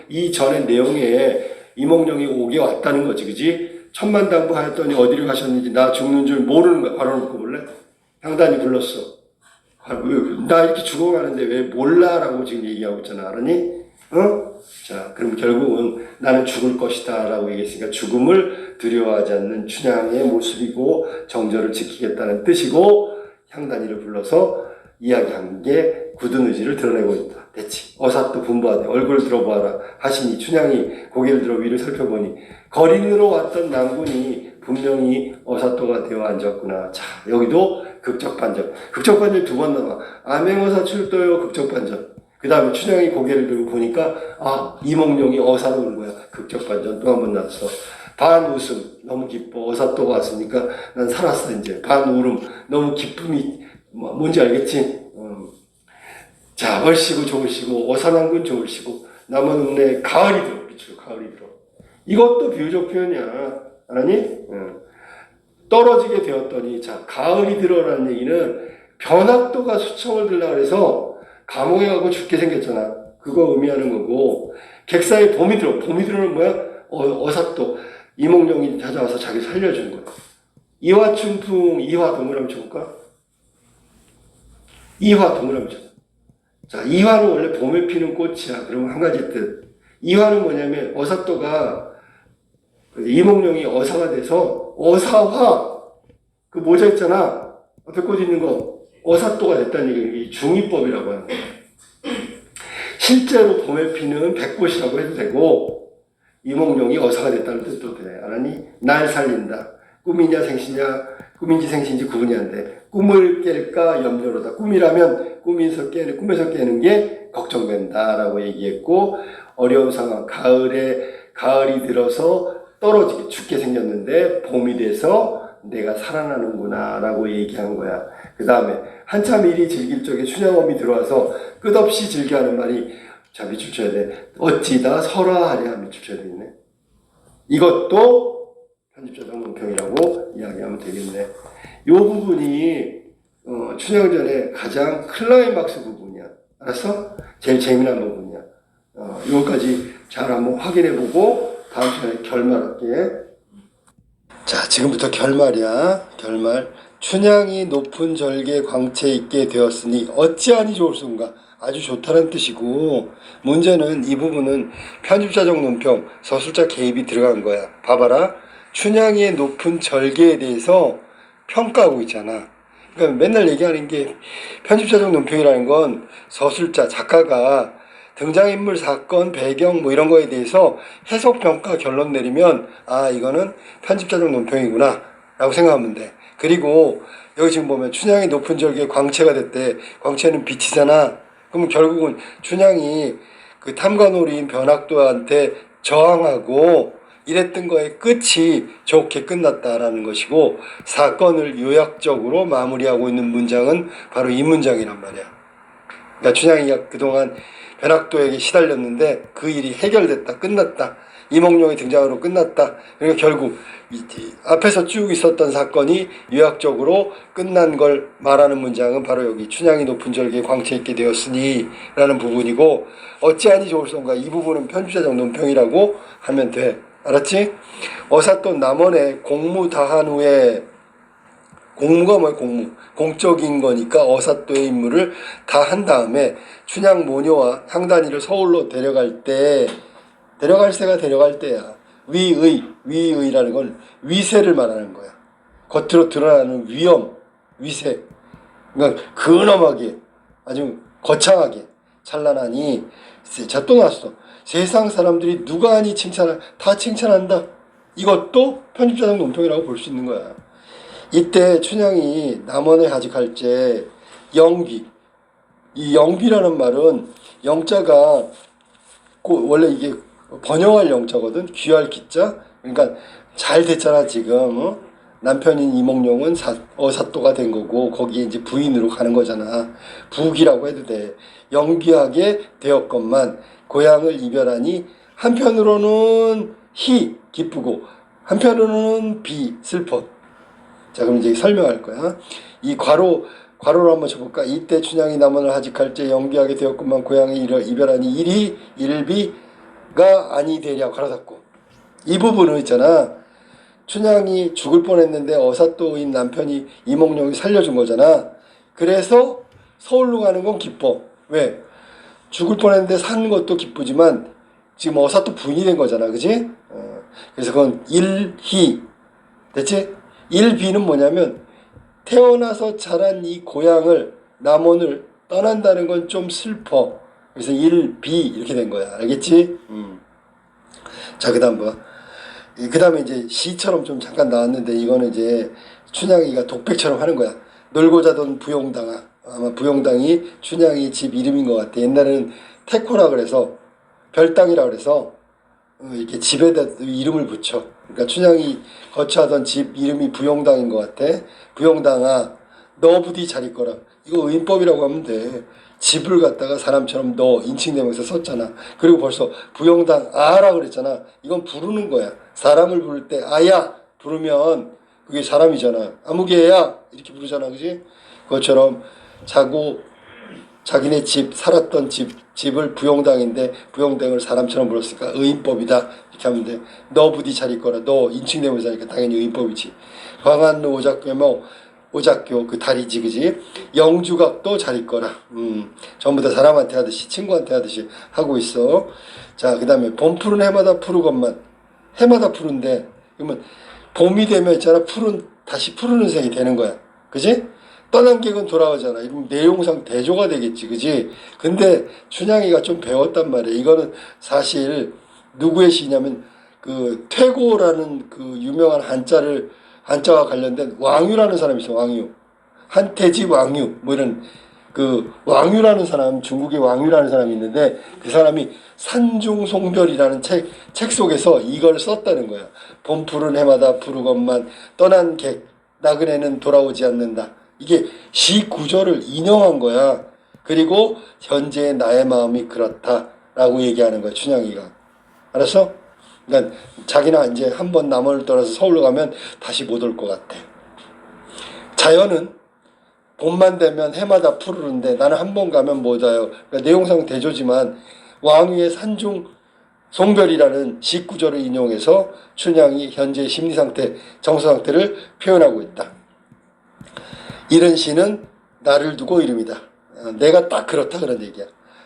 이 전의 내용에 이몽룡이 옥에 왔다는 거지, 그지? 천만당부 하였더니 어디를 가셨는지 나 죽는 줄 모르는 거야. 바로 놓고 볼래? 향단이 불렀어. 나 이렇게 죽어가는데 왜 몰라라고 지금 얘기하고 있잖아. 알았니? 어? 자, 그럼 결국은 나는 죽을 것이다 라고 얘기했으니까 죽음을 두려워하지 않는 춘향의 모습이고 정절을 지키겠다는 뜻이고 향단이를 불러서 이야기한 게 굳은 의지를 드러내고 있다. 됐지. 어사또 분부하되 얼굴 들어보아라 하시니 춘향이 고개를 들어 위를 살펴보니 거린으로 왔던 낭군이 분명히 어사또가 되어 앉았구나. 자, 여기도 극적반전. 극적반전 두 번 나와. 암행어사 출도요 극적반전. 그 다음에 춘향이 고개를 들고 보니까 이몽룡이 어사로 온 거야. 극적반전 또 한 번 나왔어. 반웃음 너무 기뻐. 어사또가 왔으니까 난 살았어 이제. 반울음 너무 기쁨이 뭔지 알겠지? 자, 얼씨구 좋으시고 어사난군 좋으시고 남은 읍내 가을이 들어. 그쵸, 가을이 들어. 이것도 비유적 표현이야. 알았니? 떨어지게 되었더니 자, 가을이 들어라는 얘기는 변학도가 수청을 들라 그래서 감옥에 가고 죽게 생겼잖아. 그거 의미하는 거고 객사에 봄이 들어. 봄이 들어는 뭐야? 어사또 이몽룡이 찾아와서 자기 살려주는 거야. 이화춘풍 이화 동그라미 쳐볼까? 이화 동그라미 쳐. 자, 이화는 원래 봄에 피는 꽃이야. 그러면 한 가지 뜻. 이화는 뭐냐면 어사또가 이몽룡이 어사가 돼서 어사화 그 모자 있잖아. 앞에 꽃 있는 거 어사또가 됐다는 얘기. 중의법이라고 하는 거야. 실제로 봄에 피는 백꽃이라고 해도 되고 이몽룡이 어사가 됐다는 뜻도 돼. 알았니? 날 살린다. 꿈이냐 생시냐 꿈인지 생시인지 구분이 안 돼. 꿈을 깰까 염려로다. 꿈이라면 꿈에서 깨는 게 걱정된다라고 얘기했고 어려운 상황 가을이 들어서 떨어지게 죽게 생겼는데 봄이 돼서 내가 살아나는구나 라고 얘기한 거야. 그 다음에 한참 일이 즐길 적에 춘향엄이 들어와서 끝없이 즐겨하는 말이 자 밑줄 쳐야 돼. 어찌다 설화하랴 밑줄 쳐야 되겠네. 이것도 편집자적 논평이라고 이야기하면 되겠네. 이 부분이 춘향전의 가장 클라이막스 부분이야. 알았어? 제일 재미난 부분이야. 이거까지 잘 한번 확인해보고 다음 시간에 결말할게. 자, 지금부터 결말이야. 결말. 춘향이 높은 절개 광채 있게 되었으니 어찌하니 좋을순가. 아주 좋다는 뜻이고 문제는 이 부분은 편집자적 논평, 서술자 개입이 들어간 거야. 봐봐라. 춘향이의 높은 절개에 대해서 평가하고 있잖아. 그러니까 맨날 얘기하는 게 편집자적 논평이라는 건 서술자, 작가가 등장인물, 사건, 배경 뭐 이런 거에 대해서 해석, 평가, 결론 내리면 이거는 편집자적 논평이구나 라고 생각하면 돼. 그리고 여기 지금 보면 춘향이 높은 절개에 광채가 됐대. 광채는 빛이잖아. 그럼 결국은 춘향이 그 탐관오리인 변학도한테 저항하고 이랬던 거의 끝이 좋게 끝났다라는 것이고 사건을 요약적으로 마무리하고 있는 문장은 바로 이 문장이란 말이야. 그러니까 춘향이가 그동안 변학도에게 시달렸는데 그 일이 해결됐다. 끝났다. 이몽룡이 등장으로 끝났다. 그러니까 결국 앞에서 쭉 있었던 사건이 요약적으로 끝난 걸 말하는 문장은 바로 여기 춘향이 높은 절개에 광채 있게 되었으니 라는 부분이고 어찌하니 좋을선가 이 부분은 편집자적 논평이라고 하면 돼. 알았지? 어사또 남원에 공무 다한 후에 공무가 뭐야? 공적인 거니까 어사또의 임무를 다 한 다음에 춘향 모녀와 향단이를 서울로 데려갈 때야. 위의라는 건 위세를 말하는 거야. 겉으로 드러나는 위험, 위세. 그러니까 근엄하게, 아주 거창하게, 찬란하니. 자, 또 나왔어. 세상 사람들이 누가 하니 다 칭찬한다. 이것도 편집자적 논평이라고 볼 수 있는 거야. 이때 춘향이 남원에 하직할 때 영귀. 이 영귀라는 말은 영자가 원래 이게 번영할 영자거든. 귀할 기자. 그러니까 잘 됐잖아 지금. 남편인 이몽룡은 어사또가 된 거고 거기에 이제 부인으로 가는 거잖아. 부귀라고 해도 돼. 영귀하게 되었건만 고향을 이별하니 한편으로는 기쁘고 한편으로는 슬퍼. 자, 그럼 이제 설명할 거야. 이 괄호로 한번 쳐볼까? 이때 춘향이 남원을 하직할 때 영귀하게 되었건만 고향을 이별하니 일비가 아니 되랴. 괄호 닫고. 이 부분은 있잖아. 춘향이 죽을 뻔했는데 어사또인 남편이 이몽룡이 살려준 거잖아. 그래서 서울로 가는 건 기뻐. 왜? 죽을 뻔했는데 사는 것도 기쁘지만 지금 어사또 부인이 된 거잖아, 그지? 그래서 그건 일희. 됐지? 일비는 뭐냐면 태어나서 자란 이 고향을 남원을 떠난다는 건 좀 슬퍼. 그래서 일비 이렇게 된 거야. 알겠지? 자, 그다음 뭐? 그다음에 이제 시처럼 좀 잠깐 나왔는데 이거는 이제 춘향이가 독백처럼 하는 거야. 놀고 자던 부용당아. 아마 부용당이 춘향이 집 이름인 것 같아. 옛날에는 태코라 그래서 별당이라 그래서 이렇게 집에다 이름을 붙여. 그러니까 춘향이 거처하던 집 이름이 부용당인 것 같아. 부용당아, 너 부디 잘 있거라. 이거 의인법이라고 하면 돼. 집을 갖다가 사람처럼 너 인칭대명사 썼잖아. 그리고 벌써 부용당 아라 그랬잖아. 이건 부르는 거야. 사람을 부를 때 아야 부르면 그게 사람이잖아. 아무개야 이렇게 부르잖아, 그지? 그것처럼 자기네 집 살았던 집을 부용당인데 부용당을 사람처럼 불렀으니까 의인법이다 이렇게 하면 돼. 너 부디 잘 있거라. 너 인칭대명사니까 당연히 의인법이지. 광안루 오작교면 오작교 그 다리지, 그지? 영주각도 잘 있거라. 전부 다 사람한테 하듯이 친구한테 하듯이 하고 있어. 자, 그 다음에 봄 푸른 해마다 푸르건만. 해마다 푸른데 그러면 봄이 되면 있잖아, 푸른 다시 푸르는 색이 되는 거야, 그지? 떠난 객은 돌아오잖아. 이러면 내용상 대조가 되겠지, 그지? 근데 춘향이가 좀 배웠단 말이야. 이거는 사실 누구의 시냐면 그 퇴고라는 그 유명한 한자와 관련된 왕유라는 사람이 있어. 왕유, 한태지 왕유 뭐 이런 그 왕유라는 사람, 중국의 왕유라는 사람이 있는데 그 사람이 산중송별이라는 책 속에서 이걸 썼다는 거야. 봄 푸른 해마다 푸르건만 떠난 객 나그네는 돌아오지 않는다. 이게 시 구절을 인용한 거야. 그리고 현재 나의 마음이 그렇다라고 얘기하는 거야, 춘향이가. 알았어? 그러니까 자기는 이제 한번 남원을 떠나서 서울로 가면 다시 못 올 것 같아. 자연은 봄만 되면 해마다 푸르는데 나는 한 번 가면 못 와요. 그러니까 내용상 대조지만 왕위의 산중 송별이라는 시구절을 인용해서 춘향이 현재의 심리상태, 정서상태를 표현하고 있다. 이런 시는 나를 두고 이름이다. 내가 딱 그렇다 그런 얘기야.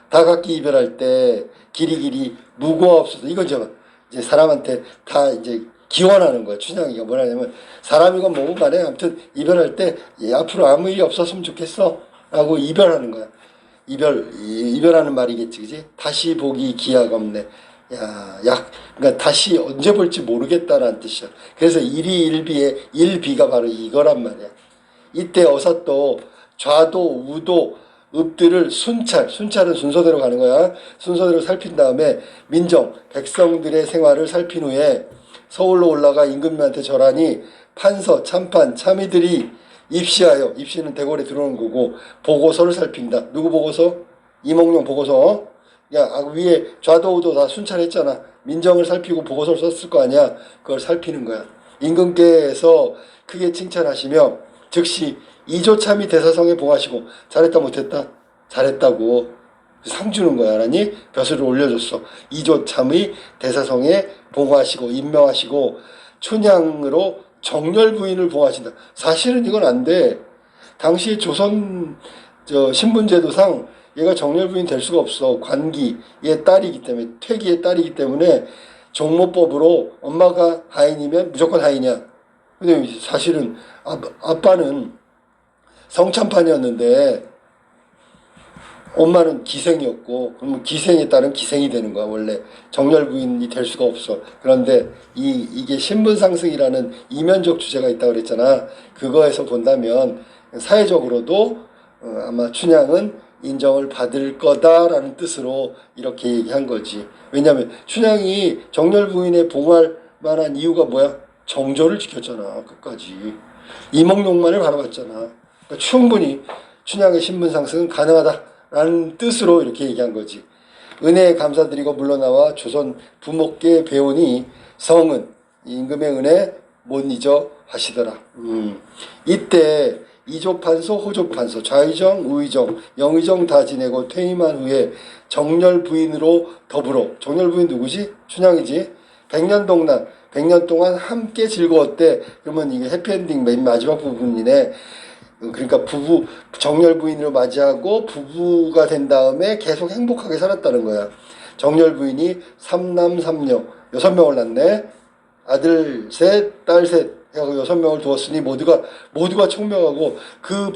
다각기 이별할 때 길이길이 무고없어서 이건 이제 사람한테 다 이제 기원하는 거야. 춘향이가 뭐냐면 사람이건 뭐건 간에 아무튼 이별할 때 앞으로 아무 일이 없었으면 좋겠어 라고 이별하는 거야. 이별하는 말이겠지, 그지? 다시 보기 기약 없네. 그러니까 다시 언제 볼지 모르겠다라는 뜻이야. 그래서 일희일비의 일비가 바로 이거란 말이야. 이때 어사또 좌도 우도 읍들을 순찰은 순서대로 가는 거야. 순서대로 살핀 다음에 민정 백성들의 생활을 살핀 후에 서울로 올라가 임금님한테 절하니 판서 참판 참의들이 입시하여, 입시는 대궐에 들어오는 거고, 보고서를 살핀다. 누구 보고서? 이몽룡 보고서. 위에 좌도 우도 다 순찰했잖아. 민정을 살피고 보고서를 썼을 거 아니야. 그걸 살피는 거야. 임금께서 크게 칭찬하시며 즉시 이조참이 대사성에 봉하시고. 잘했다 못했다? 잘했다고 상 주는 거야. 알았니? 벼슬을 올려줬어. 이조참의 대사성에 봉하시고 임명하시고 춘향으로 정렬 부인을 봉하신다. 사실은 이건 안 돼. 당시 조선 신분제도상 얘가 정렬 부인 될 수가 없어. 관기의 딸이기 때문에, 퇴기의 딸이기 때문에 종모법으로 엄마가 하인이면 무조건 하인이야. 근데 사실은 아빠는 성참판이었는데 엄마는 기생이었고, 그러면 기생에 따른 기생이 되는 거야. 원래 정렬 부인이 될 수가 없어. 그런데 이게 신분 상승이라는 이면적 주제가 있다고 그랬잖아. 그거에서 본다면 사회적으로도 아마 춘향은 인정을 받을 거다라는 뜻으로 이렇게 얘기한 거지. 왜냐하면 춘향이 정렬 부인에 봉할 만한 이유가 뭐야? 정조를 지켰잖아. 끝까지. 이몽룡만을 바라봤잖아. 그러니까 충분히 춘향의 신분 상승은 가능하다 라는 뜻으로 이렇게 얘기한 거지. 은혜에 감사드리고 물러나와 조선 부목께 배우니 성은 임금의 은혜 못 잊어 하시더라. 이때 이조판서 호조판서 좌의정 우의정 영의정 다 지내고 퇴임한 후에 정렬 부인으로 더불어, 정렬 부인 누구지? 춘향이지. 100년 동안 함께 즐거웠대. 그러면 이게 해피엔딩 맨 마지막 부분이네. 그러니까 부부 정열 부인으로 맞이하고 부부가 된 다음에 계속 행복하게 살았다는 거야. 정열 부인이 3남 3녀 6명을 낳네. 아들 셋, 딸 셋 해서 6명을 두었으니 모두가 총명하고 그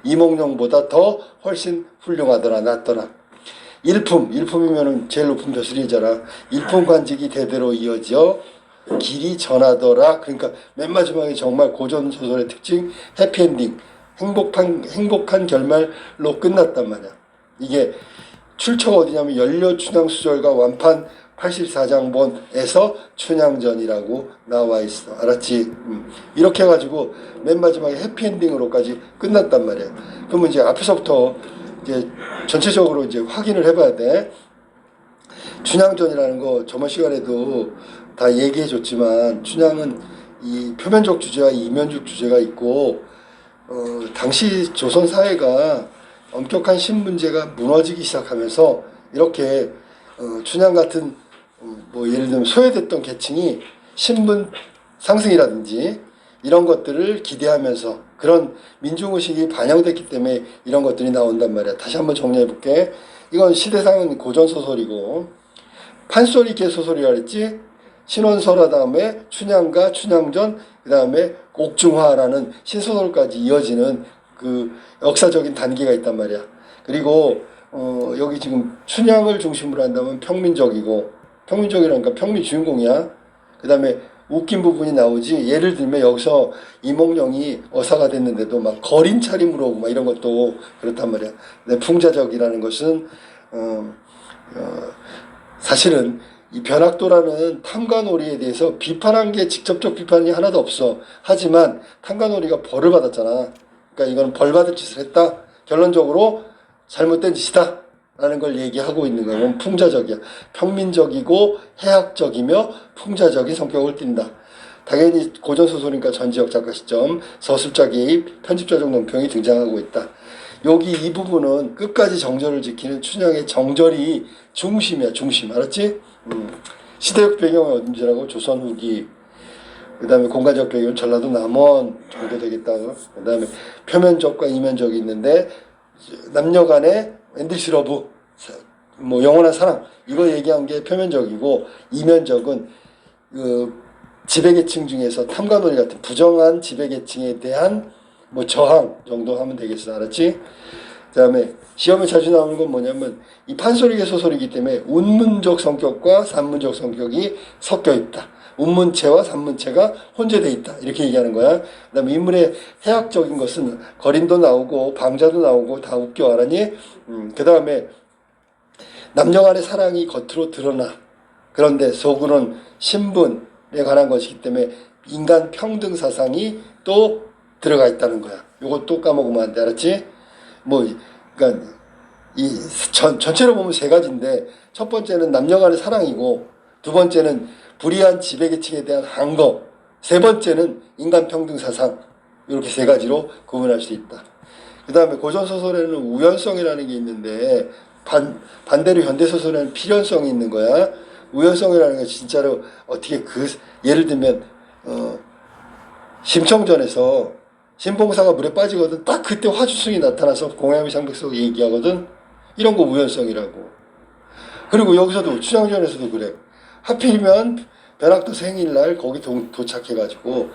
이몽룡보다 더 훨씬 훌륭하더라, 낫더라. 일품이면은 제일 높은 벼슬이잖아. 일품관직이 대대로 이어져 길이 전하더라. 그러니까 맨 마지막에 정말 고전 소설의 특징 해피엔딩, 행복한 결말로 끝났단 말이야. 이게 출처가 어디냐면 연료춘향수절과 완판 84장본에서 춘향전이라고 나와 있어. 알았지? 이렇게 해가지고 맨 마지막에 해피엔딩으로까지 끝났단 말이야. 그러면 이제 앞에서부터 이제 전체적으로 이제 확인을 해봐야 돼. 춘향전이라는 거 저번 시간에도 다 얘기해줬지만, 춘향은 이 표면적 주제와 이면적 주제가 있고, 당시 조선 사회가 엄격한 신분제가 무너지기 시작하면서 이렇게 춘향 같은 뭐 예를 들면 소외됐던 계층이 신분 상승이라든지 이런 것들을 기대하면서 그런 민중의식이 반영됐기 때문에 이런 것들이 나온단 말이야. 다시 한번 정리해 볼게. 이건 시대상은 고전소설이고, 판소리 개소설이라 그랬지. 신원설화 다음에 춘향가, 춘향전, 그 다음에 옥중화라는 신소설까지 이어지는 그 역사적인 단계가 있단 말이야. 그리고 여기 지금 춘향을 중심으로 한다면 평민적이라니까 평민 주인공이야. 그 다음에 웃긴 부분이 나오지. 예를 들면 여기서 이몽룡이 어사가 됐는데도 막 거린 차림으로 오고 막 이런 것도 그렇단 말이야. 근데 풍자적이라는 것은 사실은 이 벼락도라는 탐관오리에 대해서 비판한 게 직접적 비판이 하나도 없어. 하지만 탐관오리가 벌을 받았잖아. 그러니까 이건 벌 받을 짓을 했다. 결론적으로 잘못된 짓이다 라는 걸 얘기하고 있는 거야. 풍자적이야. 평민적이고 해학적이며 풍자적인 성격을 띈다. 당연히 고전소설이니까 전지적 작가 시점, 서술자 개입, 편집자적 논평이 등장하고 있다. 여기 이 부분은 끝까지 정절을 지키는 춘향의 정절이 중심이야. 중심. 알았지? 시대적 배경은 언제라고? 조선 후기. 그 다음에 공간적 배경은 전라도 남원 정도 되겠다. 그 다음에 표면적과 이면적이 있는데, 남녀 간의 엔드리스 러브, 뭐 영원한 사랑, 이거 얘기한 게 표면적이고, 이면적은 그 지배계층 중에서 탐관오리 같은 부정한 지배계층에 대한 뭐 저항 정도 하면 되겠어. 알았지? 그 다음에 시험에 자주 나오는 건 뭐냐면, 이 판소리계 소설이기 때문에 운문적 성격과 산문적 성격이 섞여 있다. 운문체와 산문체가 혼재되어 있다. 이렇게 얘기하는 거야. 그 다음에 인물의 해학적인 것은 거린도 나오고 방자도 나오고 다 웃겨. 알았니? 그 다음에 남녀 간의 사랑이 겉으로 드러나. 그런데 속으로는 신분에 관한 것이기 때문에 인간 평등 사상이 또 들어가 있다는 거야. 요것도 까먹으면 안 돼. 알았지? 그러니까 전체로 보면 세 가지인데, 첫 번째는 남녀 간의 사랑이고, 두 번째는 불의한 지배계층에 대한 항거, 세 번째는 인간평등 사상. 이렇게 세 가지로 구분할 수 있다. 그 다음에 고전소설에는 우연성이라는 게 있는데, 반대로 현대소설에는 필연성이 있는 거야. 우연성이라는 게 진짜로 어떻게 예를 들면 심청전에서 신봉사가 물에 빠지거든. 딱 그때 화주승이 나타나서 공양미 상백석 얘기하거든. 이런 거 우연성이라고. 그리고 여기서도 춘향전에서도 그래. 하필이면 벼락도 생일날 거기 도착해가지고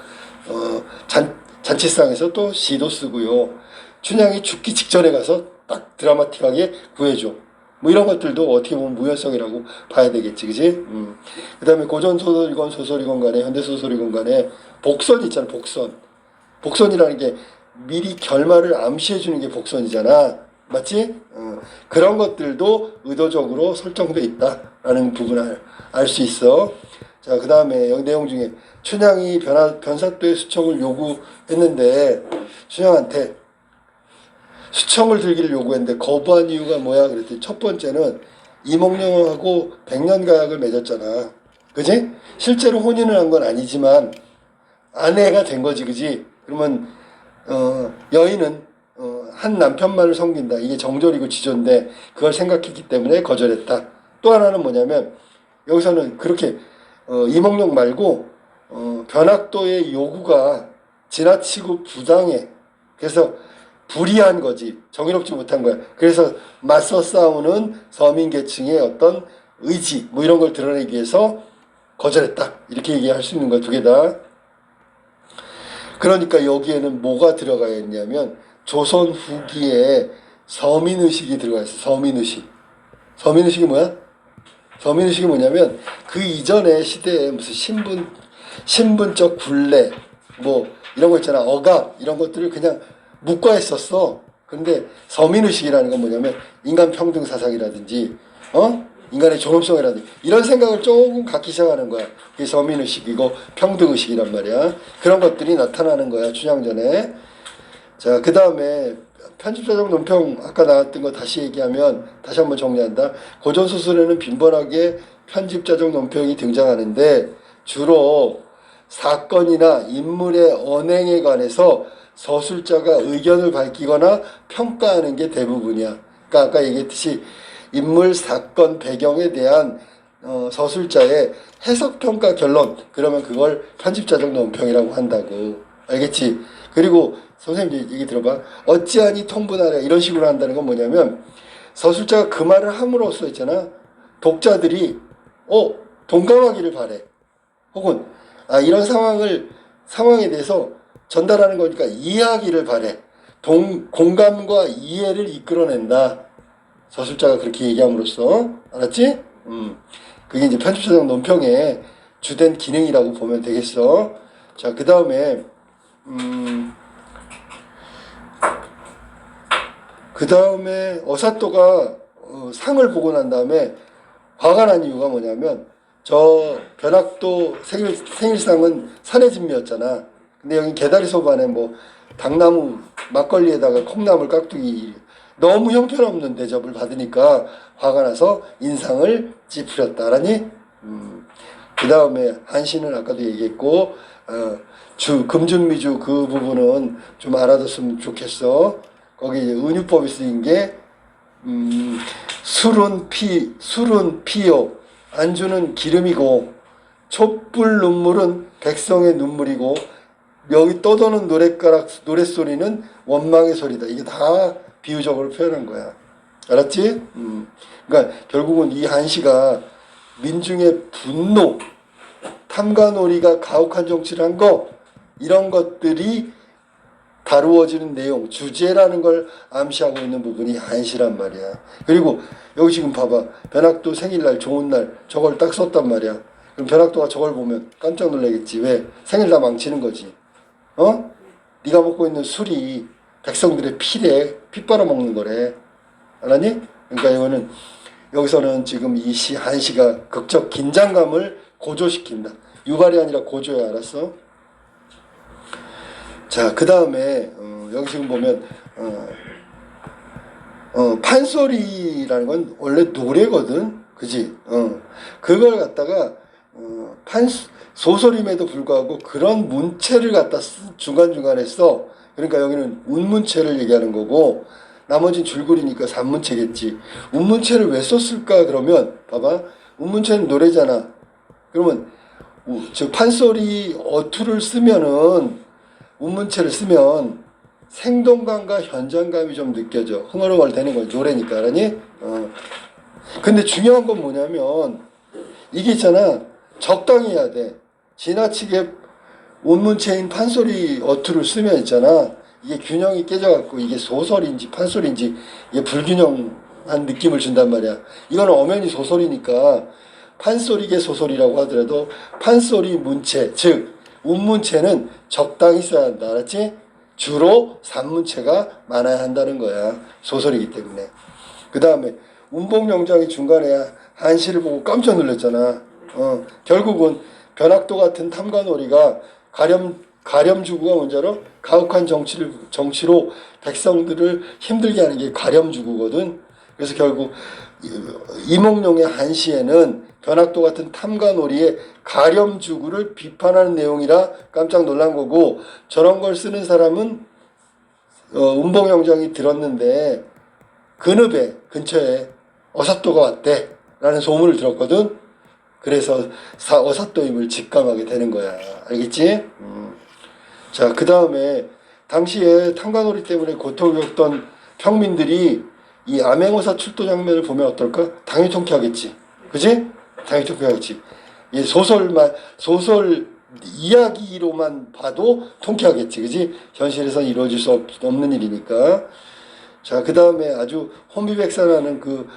잔치상에서 또 시도 쓰고요. 춘향이 죽기 직전에 가서 딱 드라마틱하게 구해줘. 뭐 이런 것들도 어떻게 보면 우연성이라고 봐야 되겠지, 그지? 그 다음에 고전소설이건 소설이건 간에 현대소설이건 간에 복선이 있잖아. 복선이라는 게 미리 결말을 암시해주는 게 복선이잖아. 맞지? 그런 것들도 의도적으로 설정돼 있다라는 부분을 알 수 있어. 자, 그 다음에 여기 내용 중에 춘향이 변사또의 수청을 요구했는데, 춘향한테 수청을 들기를 요구했는데 거부한 이유가 뭐야? 그랬더니 첫 번째는 이몽룡하고 백년가약을 맺었잖아. 그지? 실제로 혼인을 한 건 아니지만 아내가 된 거지, 그지? 그러면 여인은 한 남편만을 섬긴다. 이게 정절이고 지조인데 그걸 생각했기 때문에 거절했다. 또 하나는 뭐냐면, 여기서는 그렇게 이몽룡 말고 변학도의 요구가 지나치고 부당해. 그래서 불이한 거지. 정의롭지 못한 거야. 그래서 맞서 싸우는 서민 계층의 어떤 의지 뭐 이런 걸 드러내기 위해서 거절했다. 이렇게 얘기할 수 있는 거야. 두 개 다. 그러니까 여기에는 뭐가 들어가 있냐면 조선 후기에 서민의식이 들어가 있어. 서민의식. 서민의식이 뭐야? 서민의식이 뭐냐면 그 이전의 시대에 무슨 신분적 굴레 뭐 이런 거 있잖아. 억압 이런 것들을 그냥 묵과했었어. 근데 서민의식이라는 건 뭐냐면 인간 평등 사상이라든지 인간의 존엄성이라든지 이런 생각을 조금 갖기 시작하는 거야. 그게 서민의식이고 평등의식이란 말이야. 그런 것들이 나타나는 거야. 춘향전에. 자, 그 다음에 편집자적 논평 아까 나왔던 거 다시 얘기하면 다시 한번 정리한다. 고전소설에는 빈번하게 편집자적 논평이 등장하는데 주로 사건이나 인물의 언행에 관해서 서술자가 의견을 밝히거나 평가하는 게 대부분이야. 그러니까 아까 얘기했듯이 인물, 사건, 배경에 대한 서술자의 해석평가 결론 그러면 그걸 편집자적 논평이라고 한다고. 알겠지? 그리고 선생님 얘기 들어봐. 어찌하니 통분하랴 이런 식으로 한다는 건 뭐냐면 서술자가 그 말을 함으로써 있잖아. 독자들이 동감하기를 바래. 혹은 이런 상황에 대해서 전달하는 거니까 이해하기를 바래. 공감과 이해를 이끌어낸다. 서술자가 그렇게 얘기함으로써. 알았지? 그게 이제 편집자적 논평의 주된 기능이라고 보면 되겠어. 자, 그 다음에 어사또가 상을 보고 난 다음에 화가 난 이유가 뭐냐면 저 벼락도 생일상은 산해진미였잖아. 근데 여기 개다리 소반에 뭐 당나무 막걸리에다가 콩나물 깍두기 너무 형편없는 대접을 받으니까 화가 나서 인상을 찌푸렸다. 알았니? 그 다음에 한시는 아까도 얘기했고 금준미주 그 부분은 좀 알아뒀으면 좋겠어. 거기 이제 은유법이 쓰인 게 술은 피요 안주는 기름이고 촛불 눈물은 백성의 눈물이고 여기 떠도는 노랫소리는 원망의 소리다. 이게 다 비유적으로 표현한 거야. 알았지? 그러니까 결국은 이 한시가 민중의 분노, 탐관오리가 가혹한 정치를 한 거 이런 것들이 다루어지는 내용, 주제라는 걸 암시하고 있는 부분이 한시란 말이야. 그리고 여기 지금 봐봐. 벼락도 생일날 좋은 날 저걸 딱 썼단 말이야. 그럼 벼락도가 저걸 보면 깜짝 놀라겠지. 왜? 생일 다 망치는 거지. 네가 먹고 있는 술이 백성들의 피래. 피 빨아먹는 거래. 알았니? 그러니까 여기서는 지금 이 시 한시가 극적 긴장감을 고조시킨다. 유발이 아니라 고조야. 알았어? 자, 그 다음에 여기 지금 보면 판소리라는 건 원래 노래거든, 그지? 그걸 갖다가 소설임에도 불구하고 그런 문체를 갖다 중간중간에 써. 그러니까 여기는 운문체를 얘기하는 거고 나머지는 줄거리니까 산문체겠지. 운문체를 왜 썼을까? 그러면 봐봐, 운문체는 노래잖아. 그러면 저 판소리 어투를 쓰면은 운문체를 쓰면 생동감과 현장감이 좀 느껴져. 흥얼흥얼 되는 거야. 노래니까. 알았니? 근데 중요한 건 뭐냐면 이게 있잖아. 적당히 해야 돼. 지나치게 운문체인 판소리 어투를 쓰면 있잖아. 이게 균형이 깨져갖고 이게 소설인지 판소리인지 이게 불균형한 느낌을 준단 말이야. 이거는 엄연히 소설이니까 판소리계 소설이라고 하더라도 판소리 문체, 즉 운문체는 적당히 써야 한다. 알았지? 주로 산문체가 많아야 한다는 거야. 소설이기 때문에. 그 다음에 운봉영장이 중간에 한시를 보고 깜짝 놀랐잖아. 결국은 벼락도 같은 탐관오리가 가렴주구가 뭔지 알아? 가혹한 정치로 백성들을 힘들게 하는 게 가렴주구거든. 그래서 결국 이몽룡의 한시에는 벼락도 같은 탐관오리의 가렴주구를 비판하는 내용이라 깜짝 놀란 거고, 저런 걸 쓰는 사람은 운봉영장이 들었는데 근읍에 근처에 어사또가 왔대 라는 소문을 들었거든. 그래서 어사또임을 직감하게 되는 거야. 알겠지? 자, 그 다음에 당시에 탕가놀이 때문에 고통을 겪던 평민들이 이 암행어사 출도 장면을 보면 어떨까? 당연히 통쾌하겠지. 그지? 당연히 통쾌하겠지. 이 소설 이야기로만 봐도 통쾌하겠지. 그지? 현실에서는 이루어질 수 없는 일이니까. 자, 그 다음에 아주 혼비백산하는 그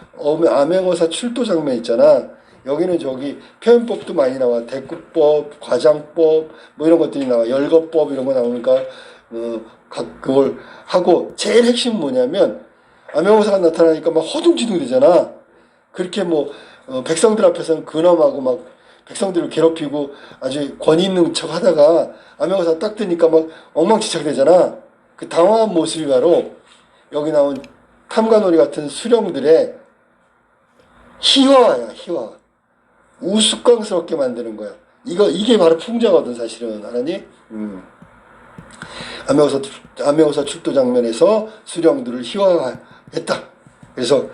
암행어사 출도 장면 있잖아. 여기는 저기 표현법도 많이 나와. 대꾸법, 과장법, 뭐 이런 것들이 나와. 열거법 이런 거 나오니까 그걸 하고 제일 핵심은 뭐냐면 암행어사가 나타나니까 막 허둥지둥 되잖아. 그렇게 뭐 백성들 앞에서는 근엄하고 막 백성들을 괴롭히고 아주 권위 있는 척 하다가 암행어사 딱 뜨니까 막 엉망진창 되잖아. 그 당황한 모습이 바로 여기 나온 탐관오리 같은 수령들의 희화야, 희화. 우스꽝스럽게 만드는 거야. 이게 바로 풍자거든, 사실은. 알았니? 암행어사 출도 장면에서 수령들을 희화했다. 그래서,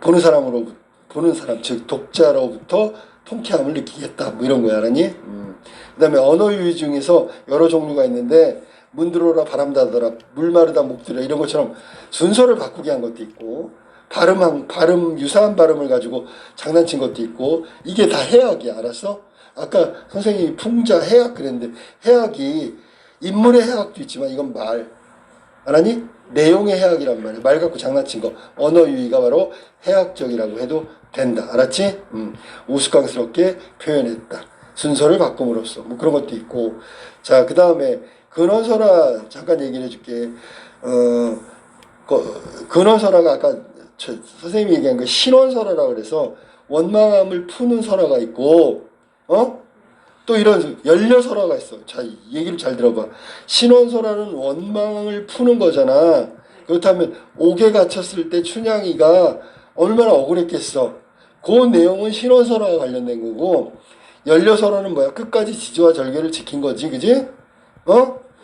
보는 사람, 즉, 독자로부터 통쾌함을 느끼겠다. 뭐 이런 거야, 알았니? 그 다음에 언어 유희 중에서 여러 종류가 있는데, 문 들어오라 바람 닫아라 물 마르다 목 들여 이런 것처럼 순서를 바꾸게 한 것도 있고 발음 유사한 발음을 가지고 장난친 것도 있고 이게 다 해악이야. 알았어? 아까 선생님이 풍자 해악 그랬는데 해악이 인물의 해악도 있지만 이건 말 알았니? 내용의 해악이란 말이야. 말 갖고 장난친 거 언어 유희가 바로 해악적이라고 해도 된다. 알았지? 우스꽝스럽게 표현했다. 순서를 바꿈으로써 뭐 그런 것도 있고 자 그 다음에 근원설화 잠깐 얘기를 해줄게. 근원설화가 아까 선생님이 얘기한 거 신원설화라고 그래서 원망함을 푸는 설화가 있고, 또 이런 연려설화가 있어. 자, 얘기를 잘 들어봐. 신원설화는 원망을 푸는 거잖아. 그렇다면 옥에 갇혔을 때 춘향이가 얼마나 억울했겠어. 그 내용은 신원설화와 관련된 거고, 연려설화는 뭐야? 끝까지 지지와 절개를 지킨 거지, 그지?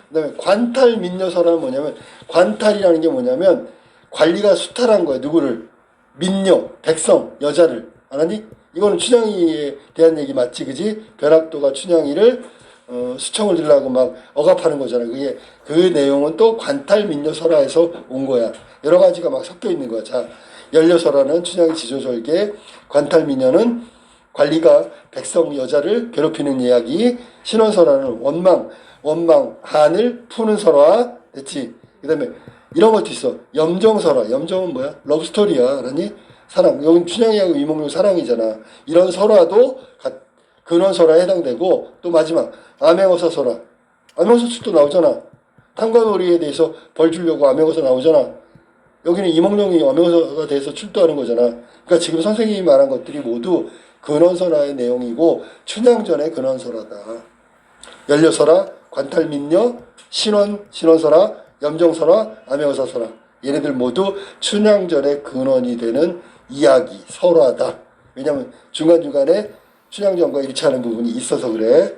그다음에 관탈민녀설화는 뭐냐면 관탈이라는 게 뭐냐면 관리가 수탈한 거야. 누구를? 민녀, 백성, 여자를. 알았니? 이거는 춘향이에 대한 얘기 맞지, 그지? 벼락도가 춘향이를 수청을 들라고 막 억압하는 거잖아. 그게 그 내용은 또 관탈민녀설화에서 온 거야. 여러 가지가 막 섞여 있는 거야. 자, 연려설화는 춘향이 지조절개, 관탈민녀는 관리가 백성 여자를 괴롭히는 이야기, 신원설화는 원망한을 푸는 설화 됐지. 그 다음에 이런 것도 있어. 염정설화. 염정은 뭐야? 러브스토리야. 알았니? 사랑. 여긴 춘향이하고 이몽룡 사랑이잖아. 이런 설화도 근원설화에 해당되고 또 마지막 암행어사 설화. 암행어사 출도 나오잖아. 탐관오리에 대해서 벌 주려고 암행어사 나오잖아. 여기는 이몽룡이 암행어사가 돼서 출도하는 거잖아. 그러니까 지금 선생님이 말한 것들이 모두 근원설화의 내용이고 춘향전의 근원설화다. 연려설화, 관탈민녀, 신원설화, 염정설화, 암행어사설화 얘네들 모두 춘향전의 근원이 되는 이야기, 설화다. 왜냐하면 중간중간에 춘향전과 일치하는 부분이 있어서 그래.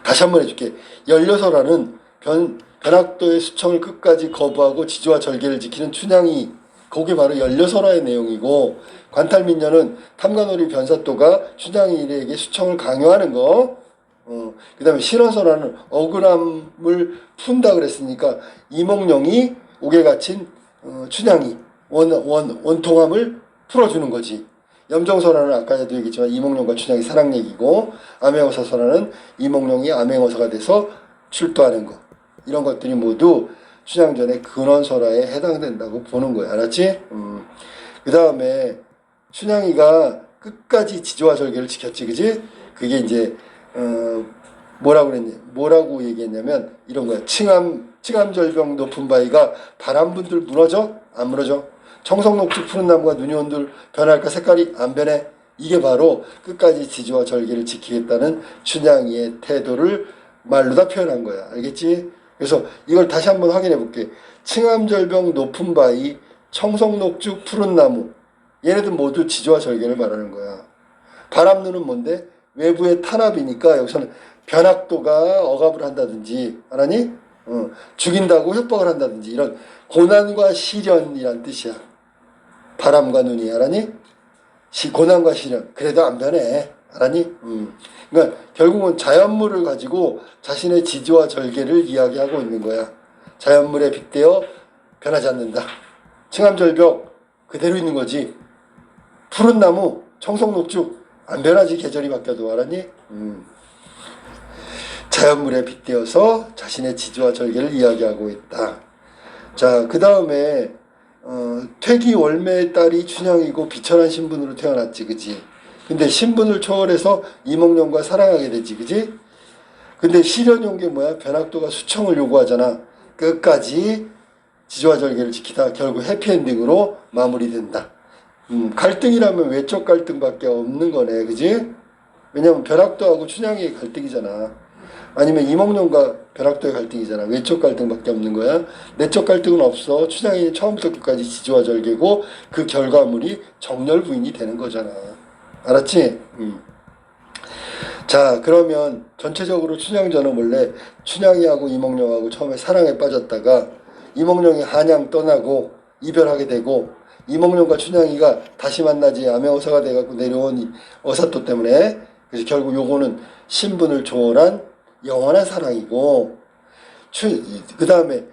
다시 한번 해줄게. 연려설화는 변학도의 수청을 끝까지 거부하고 지지와 절개를 지키는 춘향이 그게 바로 연려설화의 내용이고 관탈민녀는 탐관오리 변사또가 춘향이에게 수청을 강요하는 거 그 다음에 신원설화는 억울함을 푼다 그랬으니까 이몽룡이 옥에 갇힌 춘향이 원통함을 풀어주는 거지. 염정설화는 아까도 얘기했지만 이몽룡과 춘향이 사랑 얘기고 암행어사설화는 이몽룡이 암행어사가 돼서 출도하는 거 이런 것들이 모두 춘향전의 근원설화에 해당된다고 보는 거야. 알았지? 그 다음에 춘향이가 끝까지 지조와 절개를 지켰지, 그지? 그게 이제 뭐라고 얘기했냐면 이런 거야. 층암절벽 높은 바위가 바람분들 무너져? 안 무너져? 청성녹죽 푸른 나무가 눈이 온들 변할까? 색깔이 안 변해? 이게 바로 끝까지 지지와 절개를 지키겠다는 춘향이의 태도를 말로 다 표현한 거야. 알겠지? 그래서 이걸 다시 한번 확인해 볼게. 층암절벽 높은 바위, 청성녹죽 푸른 나무 얘네들 모두 지지와 절개를 말하는 거야. 바람눈은 뭔데? 외부의 탄압이니까 여기서는 변학도가 억압을 한다든지 알았니? 죽인다고 협박을 한다든지 이런 고난과 시련이란 뜻이야. 바람과 눈이 알았니? 고난과 시련 그래도 안 변해. 알았니? 그러니까 결국은 자연물을 가지고 자신의 지지와 절개를 이야기하고 있는 거야. 자연물에 빗대어 변하지 않는다. 층암절벽 그대로 있는 거지. 푸른 나무, 청송록죽 안 변하지. 계절이 바뀌어도. 알았니? 자연물에 빗대어서 자신의 지지와 절개를 이야기하고 있다. 자, 그 다음에 퇴기 월매의 딸이 춘향이고 비천한 신분으로 태어났지, 그지? 근데 신분을 초월해서 이몽룡과 사랑하게 되지, 그지? 근데 시련이 온 게 뭐야? 변학도가 수청을 요구하잖아. 끝까지 지지와 절개를 지키다 결국 해피엔딩으로 마무리된다. 갈등이라면 외적 갈등밖에 없는 거네, 그지? 왜냐면 변학도하고 춘향이의 갈등이잖아. 아니면 이몽룡과 변학도의 갈등이잖아. 외적 갈등밖에 없는 거야. 내적 갈등은 없어. 춘향이는 처음부터 끝까지 지지와 절개고 그 결과물이 정렬 부인이 되는 거잖아. 알았지? 자, 그러면 전체적으로 춘향전은 원래 춘향이하고 이몽룡하고 처음에 사랑에 빠졌다가 이몽룡이 한양 떠나고 이별하게 되고 이몽룡과 춘향이가 다시 만나지 암행어사가 돼갖고 내려온 이 어사또 때문에 그래서 결국 요거는 신분을 초월한 영원한 사랑이고 그 다음에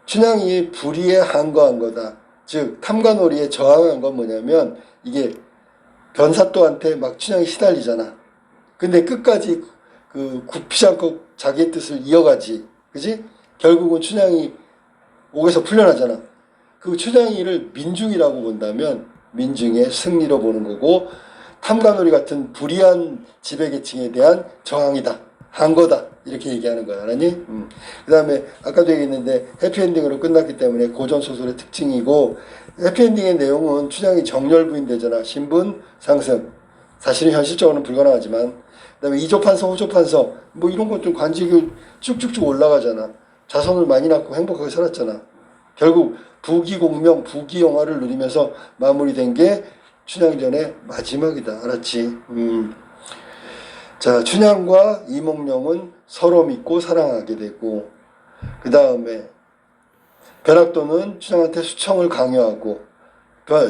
춘향이 불의에 항거한 거다. 즉 탐관오리에 저항한 건 뭐냐면 이게 변사또한테 막 춘향이 시달리잖아. 근데 끝까지 굽히지 않고 자기의 뜻을 이어가지. 그지? 결국은 춘향이 옥에서 풀려나잖아. 그 춘향이를 민중이라고 본다면 민중의 승리로 보는 거고 탐관오리 같은 불의한 지배계층에 대한 저항이다. 한 거다. 이렇게 얘기하는 거야. 알았니? 그 다음에 아까도 얘기했는데 해피엔딩으로 끝났기 때문에 고전소설의 특징이고 해피엔딩의 내용은 춘향이 정렬부인 되잖아. 신분 상승. 사실은 현실적으로는 불가능하지만 그 다음에 2조 판서 5조 판서 뭐 이런 것 좀 관직이 쭉쭉쭉 올라가잖아. 자손을 많이 낳고 행복하게 살았잖아. 결국 부귀공명 부귀영화를 누리면서 마무리된 게 춘향전의 마지막이다. 알았지? 자, 춘향과 이몽룡은 서로 믿고 사랑하게 되고 그 다음에 변학도는 춘향한테 수청을 강요하고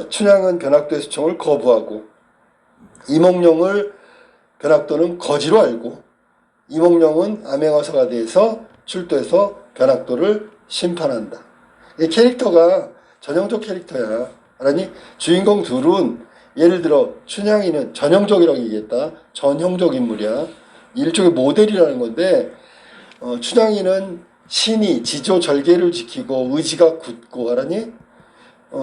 춘향은 변학도의 수청을 거부하고 이몽룡을 변학도는 거지로 알고 이몽룡은 암행어사가 돼서 출도해서 변학도를 심판한다. 이 캐릭터가 전형적 캐릭터야. 알았니? 주인공 둘은 예를 들어 춘향이는 전형적이라고 얘기했다. 전형적 인물이야. 일종의 모델이라는 건데 춘향이는 신이 지조 절개를 지키고 의지가 굳고 알았니?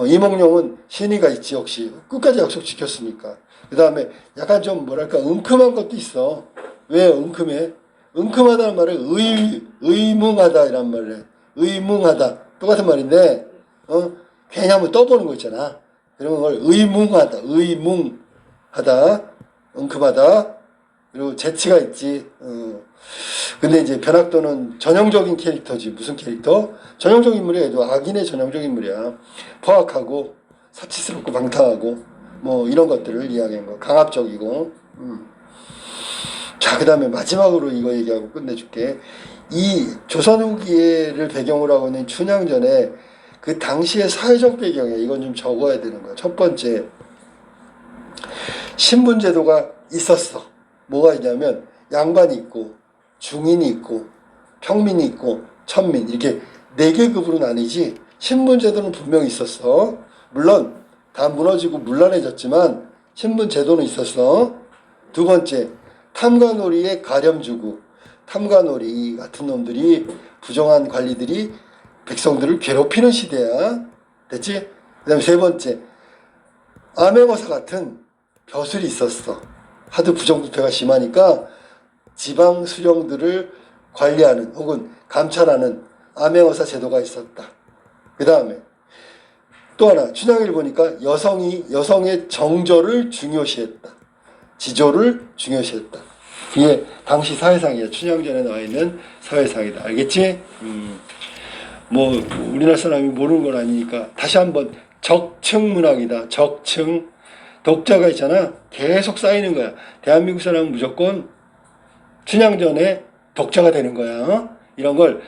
이몽룡은 신의가 있지 역시. 끝까지 약속 지켰으니까. 그 다음에 약간 좀 뭐랄까 은큼한 것도 있어. 왜 은큼해? 은큼하다는 말을 의뭉하다 이란 말을 해. 의뭉하다. 똑같은 말인데 괜히 한번 떠보는 거 있잖아. 그런 걸 의뭉하다, 의뭉하다, 은큼하다, 그리고 재치가 있지. 근데 이제 변학도는 전형적인 캐릭터지. 무슨 캐릭터? 전형적인 인물이야. 얘도 악인의 전형적인 인물이야. 포악하고 사치스럽고 방탕하고 뭐 이런 것들을 이야기한 거. 강압적이고. 자, 그 다음에 마지막으로 이거 얘기하고 끝내줄게. 이 조선 후기를 배경으로 하고 있는 춘향전에 그 당시의 사회적 배경에 이건 좀 적어야 되는 거야. 첫 번째, 신분제도가 있었어. 뭐가 있냐면 양반이 있고 중인이 있고 평민이 있고 천민 이렇게 4계급으로 나뉘지. 신분제도는 분명히 있었어. 물론 다 무너지고 문란해졌지만 신분제도는 있었어. 두 번째, 탐관오리의 가렴주구. 탐관오리 같은 놈들이 부정한 관리들이 백성들을 괴롭히는 시대야. 됐지? 그 다음에 세 번째, 암행어사 같은 벼슬이 있었어. 하도 부정부패가 심하니까 지방 수령들을 관리하는 혹은 감찰하는 암행어사 제도가 있었다. 그 다음에 또 하나, 춘향이를 보니까 여성의 정조를 중요시했다. 지조를 중요시했다. 이게 당시 사회상이야. 춘향전에 나와 있는 사회상이다. 알겠지? 뭐 우리나라 사람이 모르는 건 아니니까 다시 한번 적층문학이다. 적층. 독자가 있잖아. 계속 쌓이는 거야. 대한민국 사람은 무조건 춘향전에 독자가 되는 거야. 이런 걸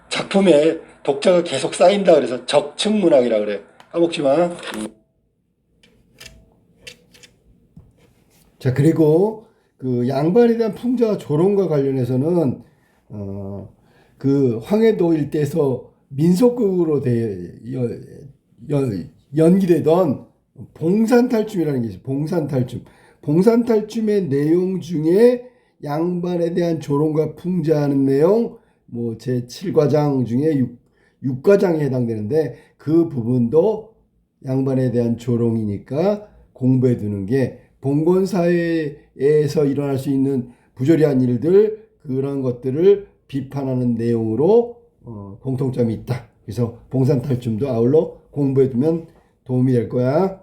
작품에 독자가 계속 쌓인다 그래서 적층문학이라 그래. 까먹지 마. 자, 그리고 그 양반에 대한 풍자와 조롱과 관련해서는 그 황해도 일대에서 민속극으로 연기되던 봉산탈춤이라는 게 있어요. 봉산탈춤. 봉산탈춤의 내용 중에 양반에 대한 조롱과 풍자하는 내용, 뭐 제7과장 중에 6과장에 해당되는데 그 부분도 양반에 대한 조롱이니까 공부해 두는 게 봉건 사회에서 일어날 수 있는 부조리한 일들 그런 것들을 비판하는 내용으로 공통점이 있다. 그래서 봉산탈춤도 아울러 공부해 두면 도움이 될 거야.